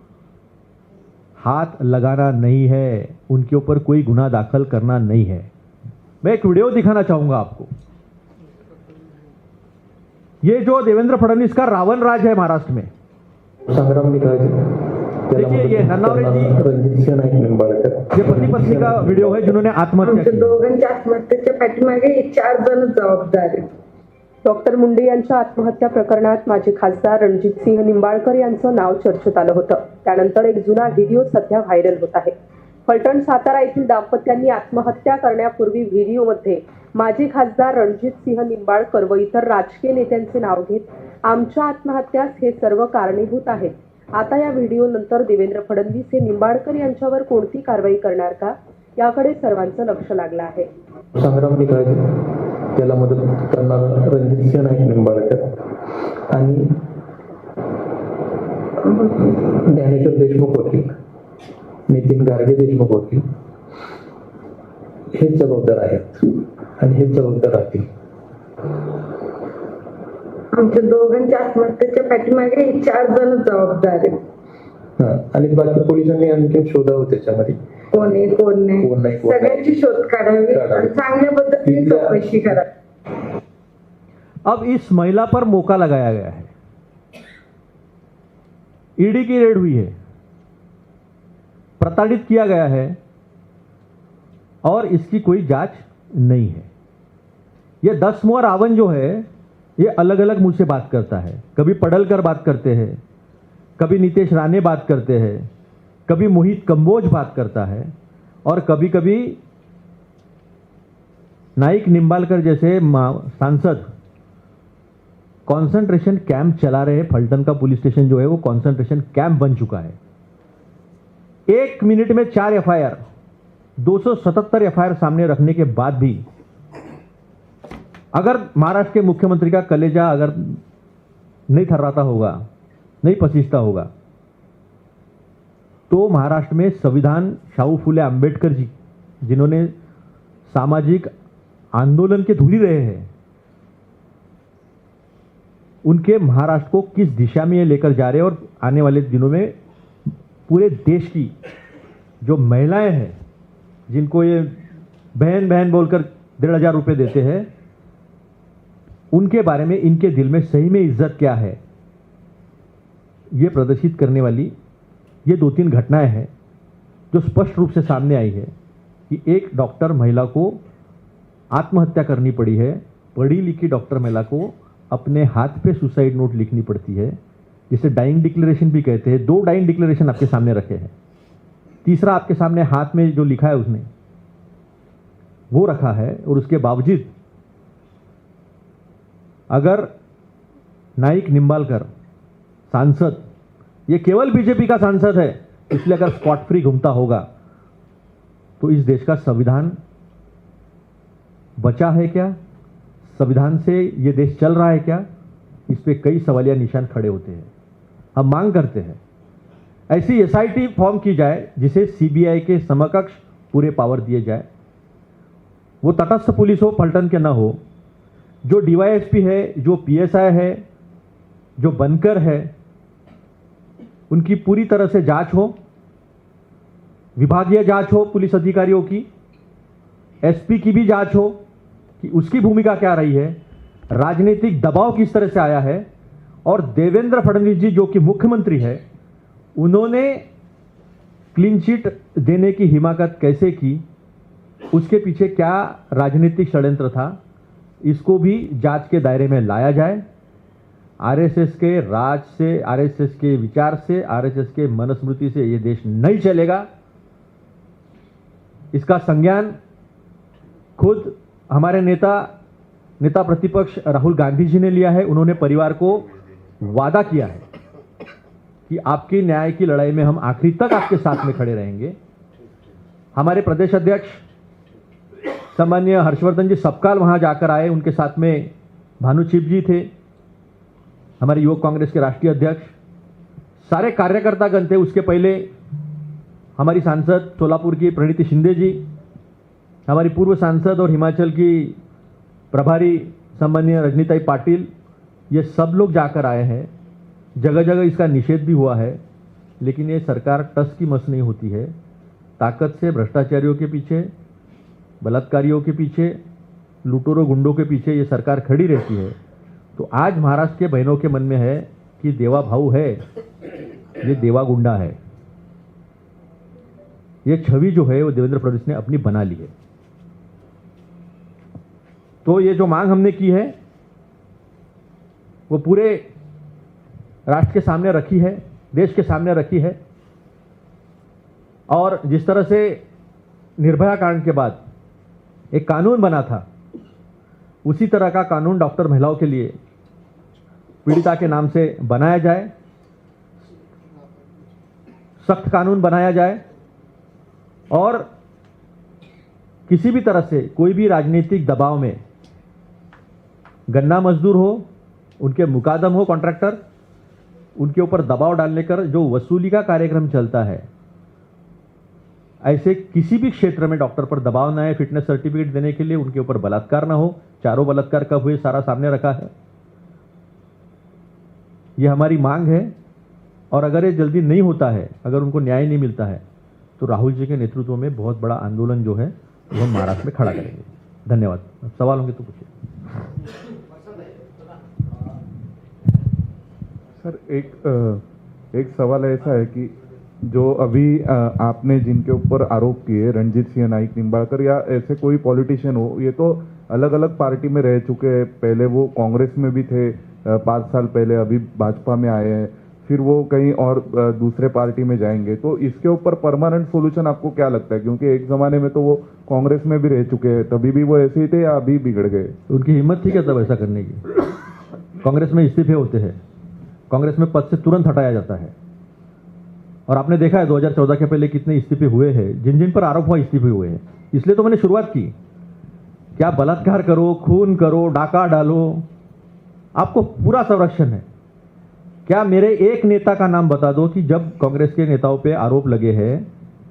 हाथ लगाना नहीं है, उनके ऊपर कोई गुनाह दाखिल करना नहीं है। मैं एक वीडियो दिखाना चाहूंगा आपको। ये जो देवेंद्र फडणवीस का रावण राज है महाराष्ट्र में, संग्राम देखिए ये नन्नावरे जी, ये पति पत्नी का वीडियो है जिन्होंने आत्महत्या की। दोघांच्या आत्महत्येच्या पाठीमागे 4 जण जबाबदार आहेत। डॉक्टर मुंडे यांच्या आत्महत्या प्रकरणात माजी खासदार रणजितसिंह निंबाळकर यांचं नाव चर्चेत आलं होतं। त्यानंतर एक जुना व्हिडिओ सध्या व्हायरल होत आहे। फलटण सातारा येथील दाम्पत्यांनी आत्महत्या करण्यापूर्वी व्हिडिओमध्ये माजी खासदार रणजितसिंह निंबाळकर व इतर राजकीय नेत्यांचे नाव घेत आमच्या आत्महत्यास हे सर्व कारणीभूत आहेत। आता या व्हिडिओ नंतर देवेंद्र फडणवीस हे निंबाळकर यांच्यावर कोणती कारवाई करणार का, याकडे सर्वांचं लक्ष लागलं आहे। संग्राम निकाळजे, त्याला मदत करणारा रणजितसिंह नाईक निंबाळकर आणि ज्ञानेश्वर देशमुख वकील, नितीन गार्गे देशमुख वकील हेच जबाबदार आहेत आणि हेच जबाबदार राहतील. आमच्या दोघांच्या आत्महत्येच्या पाठीमागे हे 4 जण जबाबदार आहेत. आणि बाकी पोलिसांनी आणखी शोधावं त्याच्यामध्ये कोण आहे कोण नाही सगळ्यांची शोध काढावी आणि चांगल्या पद्धतीने चौकशी करावी. अब इस महिला पर मौका लगाया गया है, ईडी की रेड हुई है, प्रताड़ित किया गया है और इसकी कोई जांच नहीं है. ये 10 मुआ रावण जो है ये अलग अलग मुंह से बात करता है. कभी पडलकर बात करते हैं, कभी नीतीश राणे बात करते हैं, कभी मोहित कंबोज बात करता है और कभी कभी नाइक निंबालकर जैसे सांसद कंसंट्रेशन कैंप चला रहे हैं. फलटन का पुलिस स्टेशन जो है वो कंसंट्रेशन कैंप बन चुका है. 1 मिनट में 4 एफआईआर, 277 एफआईआर सामने रखने के बाद भी अगर महाराष्ट्र के मुख्यमंत्री का कलेजा अगर नहीं थर्राता होगा, नहीं पसीजता होगा, तो महाराष्ट्र में संविधान शाहू फुले अंबेडकर जी जिन्होंने सामाजिक आंदोलन के धूली रहे हैं, उनके महाराष्ट्र को किस दिशा में ये लेकर जा रहे हैं और आने वाले दिनों में पूरे देश की जो महिलाएं हैं जिनको ये बहन बहन बोलकर 1500 रुपये देते हैं, उनके बारे में इनके दिल में सही में इज्जत क्या है, ये प्रदर्शित करने वाली ये 2-3 घटनाएं हैं जो स्पष्ट रूप से सामने आई है कि एक डॉक्टर महिला को आत्महत्या करनी पड़ी है. पढ़ी लिखी डॉक्टर महिला को अपने हाथ पे सुसाइड नोट लिखनी पड़ती है, जिसे डाइंग डिक्लेरेशन भी कहते हैं. 2 डाइंग डिक्लेरेशन आपके सामने रखे हैं, तीसरा आपके सामने हाथ में जो लिखा है उसने वो रखा है. और उसके बावजूद अगर नाइक निंबालकर सांसद, ये केवल बीजेपी का सांसद है, इसलिए अगर स्पॉट फ्री घूमता होगा तो इस देश का संविधान बचा है क्या, संविधान से ये देश चल रहा है क्या, इस पे कई सवालिया निशान खड़े होते हैं. हम मांग करते हैं ऐसी एसआईटी फॉर्म की जाए जिसे सीबीआई के समकक्ष पूरे पावर दिए जाए. वो तटस्थ पुलिस हो, पलटन के ना हो. जो डीवाईएसपी है, जो पीएसआई है, जो बनकर है, उनकी पूरी तरह से जांच हो, विभागीय जांच हो पुलिस अधिकारियों की, एसपी की भी जांच हो कि उसकी भूमिका क्या रही है, राजनीतिक दबाव किस तरह से आया है, और देवेंद्र फडणवीस जी जो कि मुख्यमंत्री है उन्होंने क्लीन चिट देने की हिमाकत कैसे की, उसके पीछे क्या राजनीतिक षड्यंत्र था, इसको भी जांच के दायरे में लाया जाए. आरएसएस के राज से, आरएसएस के विचार से, आरएसएस के मनुस्मृति से ये देश नहीं चलेगा. इसका संज्ञान खुद हमारे नेता प्रतिपक्ष राहुल गांधी जी ने लिया है. उन्होंने परिवार को वादा किया है कि आपकी न्याय की लड़ाई में हम आखिरी तक आपके साथ में खड़े रहेंगे. हमारे प्रदेश अध्यक्ष सामान्य हर्षवर्धन जी सबकाल वहां जाकर आए, उनके साथ में भानु चिप जी थे, हमारे युवक कांग्रेस के राष्ट्रीय अध्यक्ष, सारे कार्यकर्तागण थे. उसके पहले हमारी सांसद सोलापुर की प्रणीति शिंदे जी, हमारी पूर्व सांसद और हिमाचल की प्रभारी सम्माननीय रजनीताई पाटिल, ये सब लोग जाकर आए हैं. जगह जगह इसका निषेध भी हुआ है, लेकिन ये सरकार टस की मस नहीं होती है. ताकत से भ्रष्टाचारियों के पीछे, बलात्कारियों के पीछे, लुटेरों गुंडों के पीछे ये सरकार खड़ी रहती है. तो आज महाराष्ट्र के बहनों के मन में है कि देवा भाऊ है, ये देवा गुंडा है. ये छवि जो है वो देवेंद्र फडणवीस ने अपनी बना ली है. तो ये जो मांग हमने की है वो पूरे राष्ट्र के सामने रखी है, देश के सामने रखी है. और जिस तरह से निर्भया कांड के बाद एक कानून बना था, उसी तरह का कानून डॉक्टर महिलाओं के लिए पीड़िता के नाम से बनाया जाए, सख्त कानून बनाया जाए. और किसी भी तरह से कोई भी राजनीतिक दबाव में गन्ना मजदूर हो, उनके मुकादम हो, कॉन्ट्रैक्टर, उनके ऊपर दबाव डालने का जो वसूली का कार्यक्रम चलता है, ऐसे किसी भी क्षेत्र में डॉक्टर पर दबाव ना आए, फिटनेस सर्टिफिकेट देने के लिए उनके ऊपर बलात्कार ना हो। चारों बलात्कार कब हुए सारा सामने रखा है। यह हमारी मांग है और अगर ये जल्दी नहीं होता है, अगर उनको न्याय नहीं मिलता है, तो राहुल जी के नेतृत्व में बहुत बड़ा आंदोलन जो है वो हम महाराष्ट्र में खड़ा करेंगे। धन्यवाद। सवाल होंगे तो पूछिए। सर, एक सवाल ऐसा है कि जो अभी आपने जिनके ऊपर आरोप किए, रणजीत सिंह नाईक निंबाळकर या ऐसे कोई पॉलिटिशियन हो, ये तो अलग अलग पार्टी में रह चुके हैं। पहले वो कांग्रेस में भी थे 5 साल पहले, अभी भाजपा में आए हैं, फिर वो कहीं और दूसरे पार्टी में जाएंगे। तो इसके ऊपर परमानेंट सोल्यूशन आपको क्या लगता है? क्योंकि एक जमाने में तो वो कांग्रेस में भी रह चुके हैं, तभी भी वो ऐसे ही थे या अभी बिगड़ गए? उनकी हिम्मत थी क्या तब ऐसा करने की? कांग्रेस में इस्तीफे होते हैं, कांग्रेस में पद से तुरंत हटाया जाता है। और आपने देखा है 2014 के पहले कितने इस्तीफे हुए हैं, जिन जिन पर आरोप हुआ इस्तीफे हुए हैं। इसलिए तो मैंने शुरुआत की, क्या बलात्कार करो, खून करो, डाका डालो, आपको पूरा संरक्षण है। क्या मेरे एक नेता का नाम बता दो कि जब कांग्रेस के नेताओं पे आरोप लगे हैं,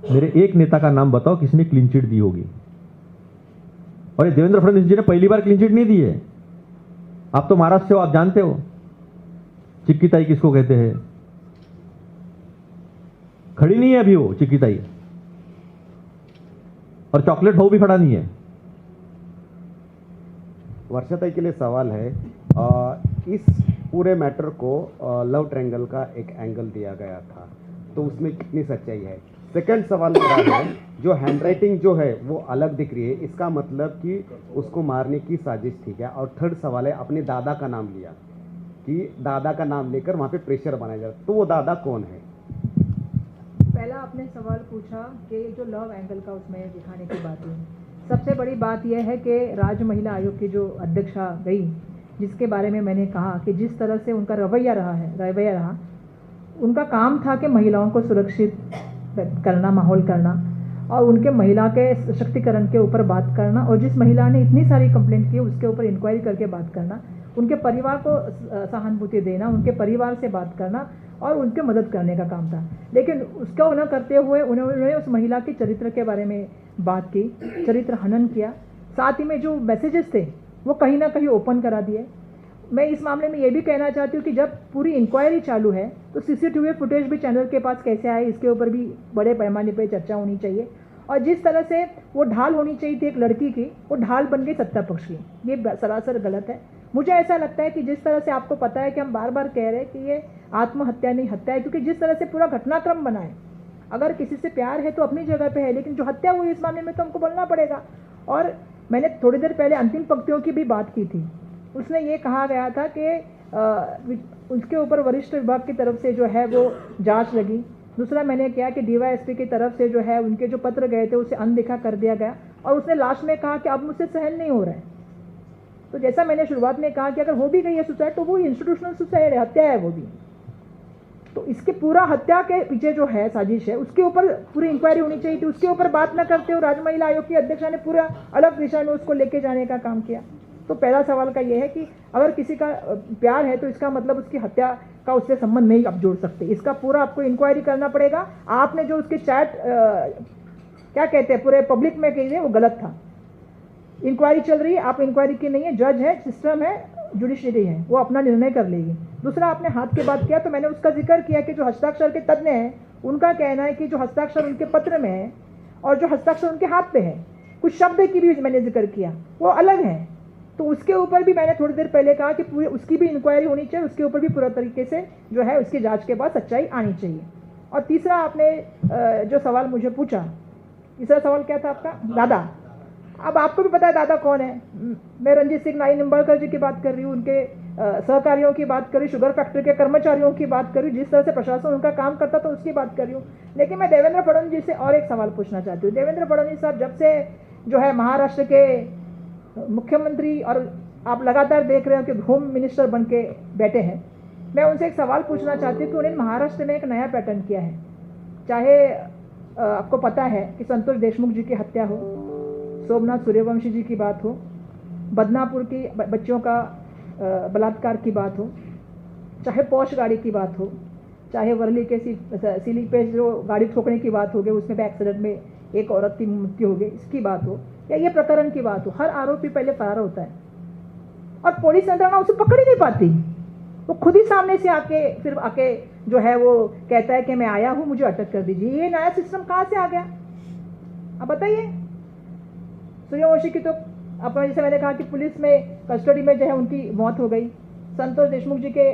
मेरे एक नेता का नाम बताओ किसने क्लीन चिट दी होगी। और ये देवेंद्र फडणवीस जी ने पहली बार क्लीन चिट नहीं दी है। आप तो महाराष्ट्र से हो, आप जानते हो चिक्की ताई किसको कहते हैं। खड़ी नहीं है अभी वो चिक्की ताई, और चॉकलेट भाऊ भी खड़ा नहीं है। वर्षाताई के लिए सवाल है, इस पूरे मैटर को लव ट्रायंगल का एक एंगल दिया गया था, तो उसमें कितनी सच्चाई है? सेकंड सवाल मेरा है, जो हैंडराइटिंग जो है वो अलग दिख रही है, इसका मतलब कि उसको मारने की साजिश थी क्या? और थर्ड सवाल है, अपने दादा का नाम लिया कि दादा का नाम लेकर वहाँ पे प्रेशर बनाया जाए, तो वो दादा कौन है? पहला आपने सवाल पूछा कि जो लव एंगल का उसमें दिखाने की बात हुई। सबसे बड़ी बात यह है कि राज्य महिला आयोग की जो अध्यक्षा गई, जिसके बारे में मैंने कहा कि जिस तरह से उनका रवैया रहा, उनका काम था कि महिलाओं को सुरक्षित करना, माहौल करना, और उनके महिला के सशक्तिकरण के ऊपर बात करना, और जिस महिला ने इतनी सारी कंप्लेंट की उसके ऊपर इंक्वायरी करके बात करना, उनके परिवार को सहानुभूति देना, उनके परिवार से बात करना और उनके मदद करने का काम था। लेकिन उसको न करते हुए उन्होंने उस महिला के चरित्र के बारे में बात की, चरित्र हनन किया। साथ ही में जो मैसेजेस थे वो कहीं ना कहीं ओपन करा दिए। मैं इस मामले में ये भी कहना चाहती हूँ कि जब पूरी इंक्वायरी चालू है तो सीसीटीवी फुटेज भी चैनल के पास कैसे आए, इसके ऊपर भी बड़े पैमाने पर चर्चा होनी चाहिए। और जिस तरह से वो ढाल होनी चाहिए थी एक लड़की की, वो ढाल बन गई सत्ता पक्ष की, ये सरासर गलत है। मुझे ऐसा लगता है कि जिस तरह से आपको पता है कि हम बार बार कह रहे हैं कि ये आत्महत्या नहीं हत्या है, क्योंकि जिस तरह से पूरा घटनाक्रम बना है, अगर किसी से प्यार है तो अपनी जगह पे है, लेकिन जो हत्या हुई इस मामले में तो हमको बोलना पड़ेगा। और मैंने थोड़ी देर पहले अंतिम पंक्तियों की भी बात की थी, उसमें ये कहा गया था कि उसके ऊपर वरिष्ठ विभाग की तरफ से जो है वो जांच लगी। दूसरा मैंने किया कि डीवाईएसपी की तरफ से जो है उनके जो पत्र गए थे उसे अनदेखा कर दिया गया, और उसने लास्ट में कहा कि अब मुझसे सहन नहीं हो रहा है। तो जैसा मैंने शुरुआत में कहा कि अगर हो भी गई है सुसाइड तो वो इंस्टीट्यूशनल सुसाइड है, हत्या है वो भी। तो इसके पूरा हत्या के पीछे जो है साजिश है, उसके ऊपर पूरी इंक्वायरी होनी चाहिए थी। उसके ऊपर बात न करते हुए राज्य महिला आयोग की अध्यक्षा ने पूरा अलग दिशा में उसको लेके जाने का काम किया। तो पहला सवाल का ये है कि अगर किसी का प्यार है तो इसका मतलब उसकी हत्या का उससे संबंध नहीं आप जोड़ सकते, इसका पूरा आपको इंक्वायरी करना पड़ेगा। आपने जो उसके चैट क्या कहते हैं पूरे पब्लिक में कही वो गलत था। इंक्वायरी चल रही है, आप इंक्वायरी की नहीं है, जज है, सिस्टम है, जुडिशरी है, वो अपना निर्णय कर लेगी। दूसरा आपने हाथ की बात किया तो मैंने उसका जिक्र किया कि जो हस्ताक्षर के तज्ञ हैं उनका कहना है कि जो हस्ताक्षर उनके पत्र में है और जो हस्ताक्षर उनके हाथ पे है, कुछ शब्द की भी मैंने जिक्र किया, वो अलग है। तो उसके ऊपर भी मैंने थोड़ी देर पहले कहा कि पूरी उसकी भी इंक्वायरी होनी चाहिए, उसके ऊपर भी पूरा तरीके से जो है उसकी जांच के बाद सच्चाई आनी चाहिए। और तीसरा आपने जो सवाल मुझे पूछा, तीसरा सवाल क्या था आपका? दादा। अब आपको भी पता है दादा कौन है। मैं रणजीत सिंह नाई निंबाळकर जी की बात कर रही हूँ, उनके सहकारियों की बात कर रही हूँ, शुगर फैक्ट्री के कर्मचारियों की बात कर रही हूँ, जिस तरह से प्रशासन उनका काम करता था उसकी बात कर रही हूँ। लेकिन मैं देवेंद्र फडणवीस जी से और एक सवाल पूछना चाहती हूँ। देवेंद्र फडणवीस साहब जब से जो है महाराष्ट्र के मुख्यमंत्री और आप लगातार देख रहे हो कि होम मिनिस्टर बन के बैठे हैं, मैं उनसे एक सवाल पूछना चाहती हूँ कि उन्होंने महाराष्ट्र में एक नया पैटर्न किया है। चाहे आपको पता है कि संतोष देशमुख जी की हत्या हो, सोमनाथ सूर्यवंशी जी की बात हो, बदनापुर की बच्चियों का बलात्कार की बात हो, चाहे पॉश गाड़ी की बात हो, चाहे वर्ली के सीलिंग पे जो गाड़ी ठोकने की बात हो गई, उसमें भी एक्सीडेंट में एक औरत की मृत्यु हो गई, इसकी बात हो, या ये प्रकरण की बात हो, हर आरोपी पहले फरार होता है और पुलिस यंत्रणा उसे पकड़ ही नहीं पाती। वो खुद ही सामने से फिर आके जो है वो कहता है कि मैं आया हूँ, मुझे अटक कर दीजिए। ये नया सिस्टम कहाँ से आ गया, अब बताइए। सूर्यवंशी की तो अपना, जैसे मैंने कहा कि पुलिस में कस्टडी में जो है उनकी मौत हो गई। संतोष देशमुख जी के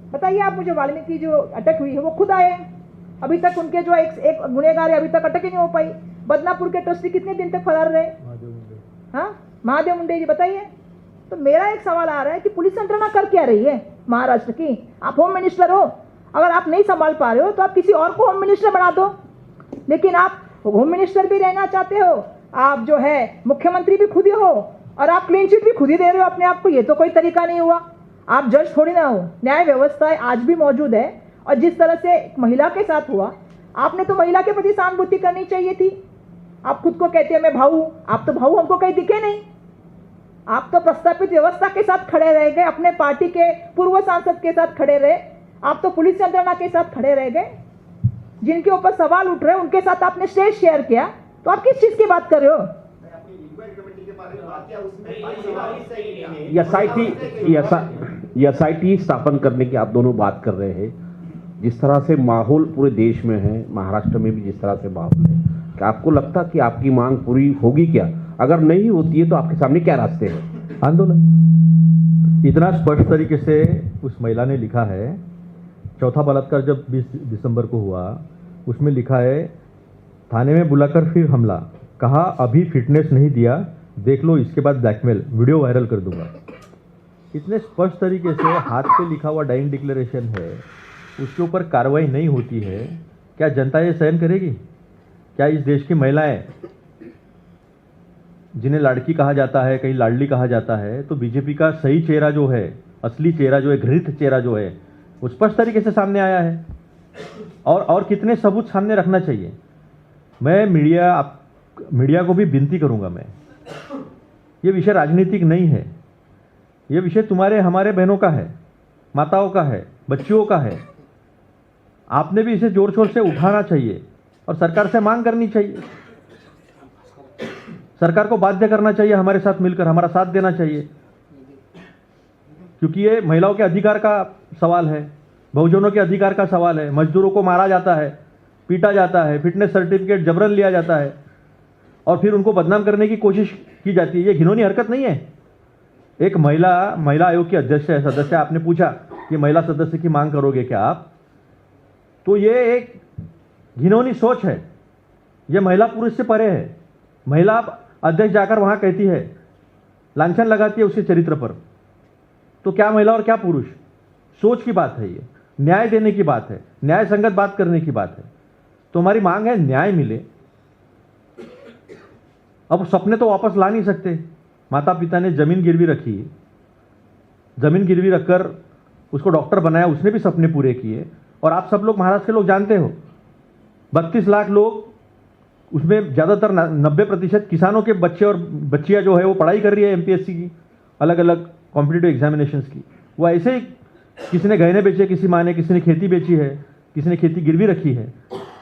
बताइए आप मुझे, वाल्मीकि जो अटक हुई है वो खुद आए, अभी तक उनके जो एक गुनहगार है अभी तक अटक ही नहीं हो पाई। बदनापुर के ट्रस्टी कितने दिन तक फरार रहे, हाँ महादेव मुंडे जी, बताइए। तो मेरा एक सवाल आ रहा है कि पुलिस यंत्रणा कर क्या रही है महाराष्ट्र की। आप होम मिनिस्टर हो, अगर आप नहीं संभाल पा रहे हो तो आप किसी और को होम मिनिस्टर बना दो, लेकिन आप होम मिनिस्टर भी रहना चाहते हो, आप जो है मुख्यमंत्री भी खुद ही हो और आप क्लीन चिट भी खुद ही दे रहे हो अपने आप को। ये तो कोई तरीका नहीं हुआ। आप जज थोड़ी ना हो, न्याय व्यवस्था आज भी मौजूद है और जिस तरह से महिला के साथ हुआ, आपने तो महिला के प्रति सहानुभूति करनी चाहिए थी। आप खुद को कहते हैं मैं भाऊ, आप तो भाऊ हमको कहीं दिखे नहीं। आप तो प्रस्तापित व्यवस्था के साथ खड़े रह गए, अपने पार्टी के पूर्व सांसद के साथ खड़े रहे, आप तो पुलिस यंत्रणा के साथ खड़े रह गए। जिनके ऊपर सवाल उठ रहे हैं उनके साथ आपने स्टेज शेयर किया, तो आप किस चीज की बात कर रहे हो? एसआईटी स्थापन करने की आप दोनों बात कर रहे हैं। जिस तरह से माहौल पूरे देश में है, महाराष्ट्र में भी जिस तरह से माहौल है, क्या आपको लगता कि आपकी मांग पूरी होगी क्या? अगर नहीं होती है तो आपके सामने क्या रास्ते हैं? आंदोलन। इतना स्पष्ट तरीके से उस महिला ने लिखा है, चौथा बलात्कार जब 20 दिसंबर को हुआ, उसमें लिखा है थाने में बुलाकर फिर हमला, कहा अभी फिटनेस नहीं दिया, देख लो इसके बाद ब्लैकमेल, वीडियो वायरल कर दूंगा। इतने स्पष्ट तरीके से हाथ पे लिखा हुआ डाइंग डिक्लेरेशन है, उसके ऊपर कार्रवाई नहीं होती है। क्या जनता ये सहन करेगी? क्या इस देश की महिलाएं, जिन्हें लाड़की कहा जाता है, कहीं लाडली कहा जाता है, तो बीजेपी का सही चेहरा जो है, असली चेहरा जो है, घृणित चेहरा जो है, वो स्पष्ट तरीके से सामने आया है। और कितने सबूत सामने रखना चाहिए? मैं मीडिया को भी विनती करूंगा, मैं, ये विषय राजनीतिक नहीं है, ये विषय तुम्हारे हमारे बहनों का है, माताओं का है, बच्चियों का है। आपने भी इसे जोर शोर से उठाना चाहिए और सरकार से मांग करनी चाहिए। सरकार को बाध्य करना चाहिए, हमारे साथ मिलकर हमारा साथ देना चाहिए, क्योंकि ये महिलाओं के अधिकार का सवाल है, बहुजनों के अधिकार का सवाल है। मजदूरों को मारा जाता है, पीटा जाता है, फिटनेस सर्टिफिकेट जबरन लिया जाता है और फिर उनको बदनाम करने की कोशिश की जाती है। ये घिनौनी हरकत नहीं है। एक महिला आयोग की अध्यक्ष है, सदस्य, आपने पूछा कि महिला सदस्य की मांग करोगे क्या आप, तो ये एक घिनौनी सोच है। ये महिला पुरुष से परे है। महिला अध्यक्ष जाकर वहां कहती है, लांछन लगाती है उसके चरित्र पर, तो क्या महिला और क्या पुरुष? सोच की बात है, ये न्याय देने की बात है, न्याय संगत बात करने की बात है। तो हमारी मांग है न्याय मिले। अब सपने तो वापस ला नहीं सकते। माता पिता ने जमीन गिरवी रखी, जमीन गिरवी रखकर उसको डॉक्टर बनाया, उसने भी सपने पूरे किए। और आप सब लोग महाराष्ट्र के लोग जानते हो, 32 लाख लोग, उसमें ज़्यादातर 90% किसानों के बच्चे और बच्चियां जो है वो पढ़ाई कर रही है एमपीएससी की, अलग अलग कॉम्पिटिटिव एग्जामिनेशंस की। वो ऐसे ही, किसी ने गहने बेचे, किसी माँ ने, किसी ने खेती बेची है, किसी ने खेती गिरवी रखी है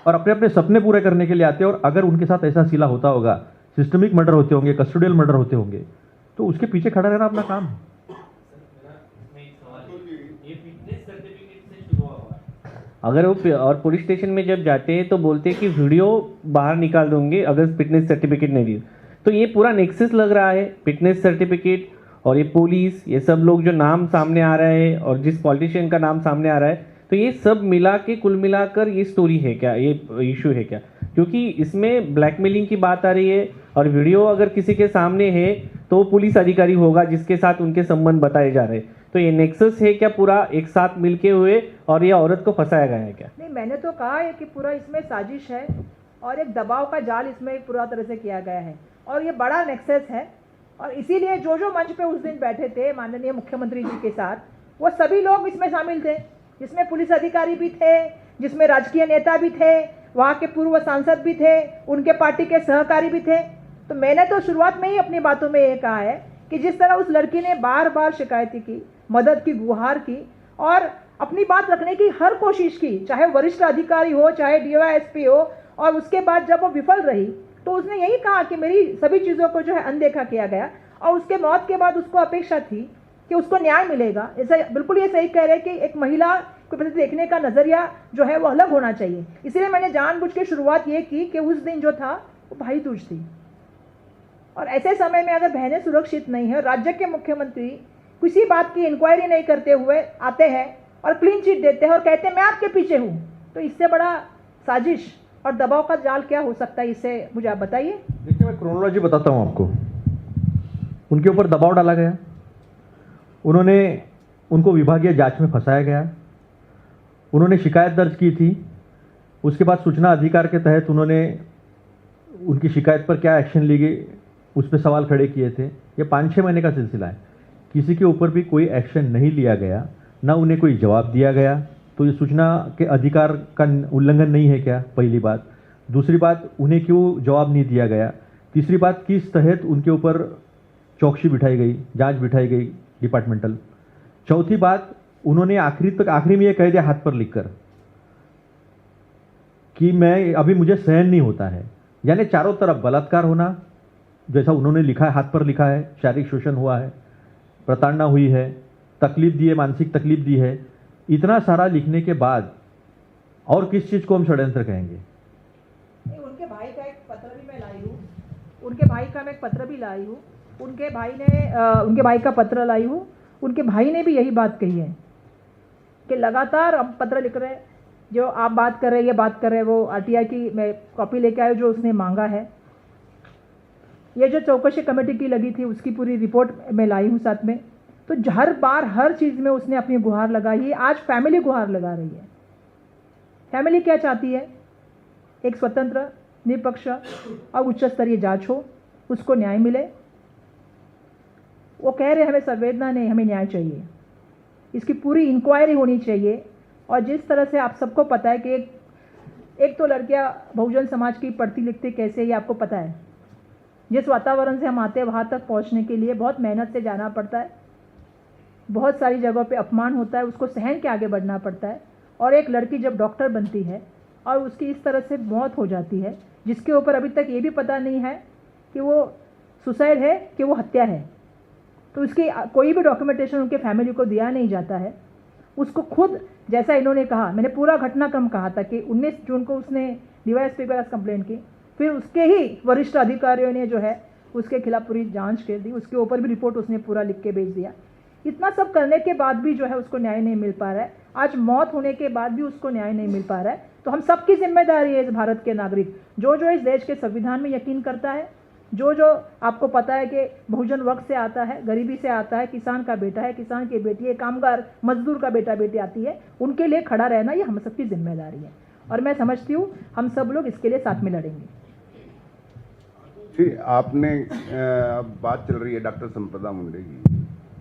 और अपने अपने सपने पूरे करने के लिए आते हैं। और अगर उनके साथ ऐसा सिला होता होगा, सिस्टमिक मर्डर होते होंगे, कस्टोडियल मर्डर होते होंगे, तो उसके पीछे खड़ा रहना अपना काम है। अगर वो और पुलिस स्टेशन में जब जाते हैं तो बोलते हैं कि वीडियो बाहर निकाल दूंगे अगर फिटनेस सर्टिफिकेट नहीं दी। तो ये पूरा नेक्सस लग रहा है, फिटनेस सर्टिफिकेट और ये पुलिस, ये सब लोग जो नाम सामने आ रहा है और जिस पॉलिटिशियन का नाम सामने आ रहा है, तो ये सब मिला के कुल मिलाकर ये स्टोरी है क्या, ये इशू है क्या? क्योंकि इसमें ब्लैकमेलिंग की बात आ रही है और वीडियो अगर किसी के सामने है तो पुलिस अधिकारी होगा जिसके साथ उनके संबंध बताए जा रहे हैं। तो ये नेक्सस है क्या पूरा एक साथ मिलके हुए और ये औरत को फंसाया गया है क्या? नहीं, मैंने तो कहा है कि पूरा इसमें साजिश है और एक दबाव का जाल इसमें पूरा तरह से किया गया है और ये बड़ा नेक्सस है। और इसीलिए जो मंच पे उस दिन बैठे थे माननीय मुख्यमंत्री जी के साथ, वो सभी लोग इसमें शामिल थे, जिसमें पुलिस अधिकारी भी थे, जिसमें राजकीय नेता भी थे, वहाँ के पूर्व सांसद भी थे, उनके पार्टी के सहकारी भी थे। तो मैंने तो शुरुआत में ही अपनी बातों में ये कहा है कि जिस तरह उस लड़की ने बार बार शिकायतें की, मदद की गुहार की और अपनी बात रखने की हर कोशिश की, चाहे वरिष्ठ अधिकारी हो, चाहे DYSP हो, और उसके बाद जब वो विफल रही तो उसने यही कहा कि मेरी सभी चीज़ों को जो है अनदेखा किया गया, और उसके मौत के बाद उसको अपेक्षा थी कि उसको न्याय मिलेगा। ऐसा बिल्कुल ये सही कह रहे हैं कि एक महिला को प्रति देखने का नज़रिया जो है वो अलग होना चाहिए। इसीलिए मैंने जानबूझ के शुरुआत ये की कि उस दिन जो था वो भाई दूज थी, और ऐसे समय में अगर बहनें सुरक्षित नहीं है, राज्य के मुख्यमंत्री किसी बात की इंक्वायरी नहीं करते हुए आते हैं और क्लीन चिट देते हैं और कहते हैं मैं आपके पीछे हूँ, तो इससे बड़ा साजिश और दबाव का जाल क्या हो सकता है, इससे मुझे आप बताइए। देखिए, मैं क्रोनोलॉजी बताता हूँ आपको। उनके ऊपर दबाव डाला गया, उनको विभागीय जांच में फंसाया गया, उन्होंने शिकायत दर्ज की थी, उसके बाद सूचना अधिकार के तहत उन्होंने उनकी शिकायत पर क्या एक्शन ली गई उस पर सवाल खड़े किए थे। ये 5-6 महीने का सिलसिला है, किसी के ऊपर भी कोई एक्शन नहीं लिया गया, ना उन्हें कोई जवाब दिया गया। तो ये सूचना के अधिकार का उल्लंघन नहीं है क्या, पहली बात। दूसरी बात, उन्हें क्यों जवाब नहीं दिया गया। तीसरी बात, किस तहत उनके ऊपर चौकसी बिठाई गई, जांच बिठाई गई डिपार्टमेंटल। चौथी बात, उन्होंने आखिरी में ये कह दिया हाथ पर लिखकर कि मैं अभी मुझे सहन नहीं होता है। यानी चारों तरफ बलात्कार होना, जैसा उन्होंने लिखा है, हाथ पर लिखा है, शारीरिक शोषण हुआ है, प्रताड़ना हुई है, तकलीफ दी है, मानसिक तकलीफ दी है। इतना सारा लिखने के बाद और किस चीज़ को हम षड्यंत्र कहेंगे। उनके भाई का एक पत्र भी मैं लाई हूँ, उनके भाई का मैं एक पत्र भी लाई हूँ, उनके भाई का पत्र लाई हूँ। उनके भाई ने भी यही बात कही है कि लगातार हम पत्र लिख रहे हैं, जो आप बात कर रहे हैं, ये बात कर रहे हैं, वो RTI की मैं कॉपी लेके आया जो उसने मांगा है। ये जो चौकसी कमेटी की लगी थी उसकी पूरी रिपोर्ट मैं लाई हूँ साथ में। तो हर बार हर चीज़ में उसने अपनी गुहार लगाई है। आज फैमिली गुहार लगा रही है। फैमिली क्या चाहती है? एक स्वतंत्र, निष्पक्ष और उच्च स्तरीय जांच हो, उसको न्याय मिले। वो कह रहे हमें संवेदना नहीं, हमें न्याय चाहिए, इसकी पूरी इंक्वायरी होनी चाहिए। और जिस तरह से आप सबको पता है कि एक तो लड़कियां बहुजन समाज की पढ़ती लिखती कैसे, ये आपको पता है। जिस वातावरण से हम आते हैं वहाँ तक पहुँचने के लिए बहुत मेहनत से जाना पड़ता है, बहुत सारी जगहों पे अपमान होता है, उसको सहन के आगे बढ़ना पड़ता है। और एक लड़की जब डॉक्टर बनती है और उसकी इस तरह से मौत हो जाती है, जिसके ऊपर अभी तक ये भी पता नहीं है कि वो सुसाइड है कि वो हत्या है, तो उसकी कोई भी डॉक्यूमेंटेशन उनके फैमिली को दिया नहीं जाता है। उसको खुद, जैसा इन्होंने कहा, मैंने पूरा घटनाक्रम कहा था कि 19 जून को उसने DYSP के पास कंप्लेंट की, फिर उसके ही वरिष्ठ अधिकारियों ने जो है उसके खिलाफ पूरी जांच कर दी, उसके ऊपर भी रिपोर्ट उसने पूरा लिख के भेज दिया। इतना सब करने के बाद भी जो है उसको न्याय नहीं मिल पा रहा है। आज मौत होने के बाद भी उसको न्याय नहीं मिल पा रहा है। तो हम सबकी जिम्मेदारी है, इस भारत के नागरिक, जो जो इस देश के संविधान में यकीन करता है, जो जो आपको पता है कि बहुजन वर्ग से आता है, गरीबी से आता है, किसान का बेटा है, किसान की बेटी है, कामगार मजदूर का बेटा बेटी आती है, उनके लिए खड़ा रहना ये हम सबकी जिम्मेदारी है। और मैं समझती हूँ हम सब लोग इसके लिए साथ में लड़ेंगे। जी, आपने अब बात चल रही है डॉक्टर संपदा मुंडे की।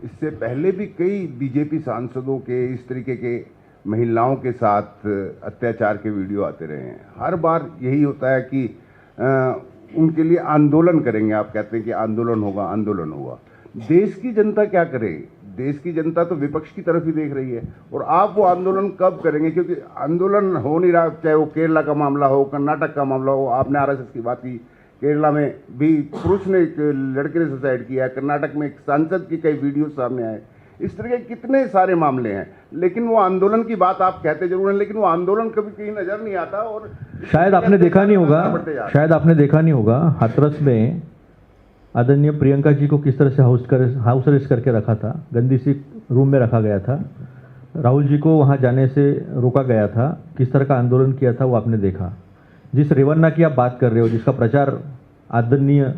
इससे पहले भी कई बीजेपी सांसदों के इस तरीके के महिलाओं के साथ अत्याचार के वीडियो आते रहे हैं। हर बार यही होता है कि उनके लिए आंदोलन करेंगे। आप कहते हैं कि आंदोलन होगा, आंदोलन होगा। देश की जनता क्या करे? देश की जनता तो विपक्ष की तरफ ही देख रही है। और आप वो आंदोलन कब करेंगे? क्योंकि आंदोलन हो नहीं रहा, चाहे वो केरला का मामला हो, कर्नाटक का मामला हो। आपने RSS की बात की, केरला में भी पुरुष ने, एक लड़के ने सुसाइड किया, कर्नाटक में एक सांसद की कई वीडियो सामने आए। इस तरह के कितने सारे मामले हैं। लेकिन वो आंदोलन की बात आप कहते जरूर हैं, लेकिन वो आंदोलन कभी कहीं नजर नहीं आता। और शायद आपने देखा नहीं होगा, हाथरस में आदरणीय प्रियंका जी को किस तरह से हाउस अरेस्ट करके रखा था, गंदी सी रूम में रखा गया था। राहुल जी को वहाँ जाने से रोका गया था, किस तरह का आंदोलन किया था वो आपने देखा। जिस रेवन्ना की आप बात कर रहे हो, जिसका प्रचार आदरणीय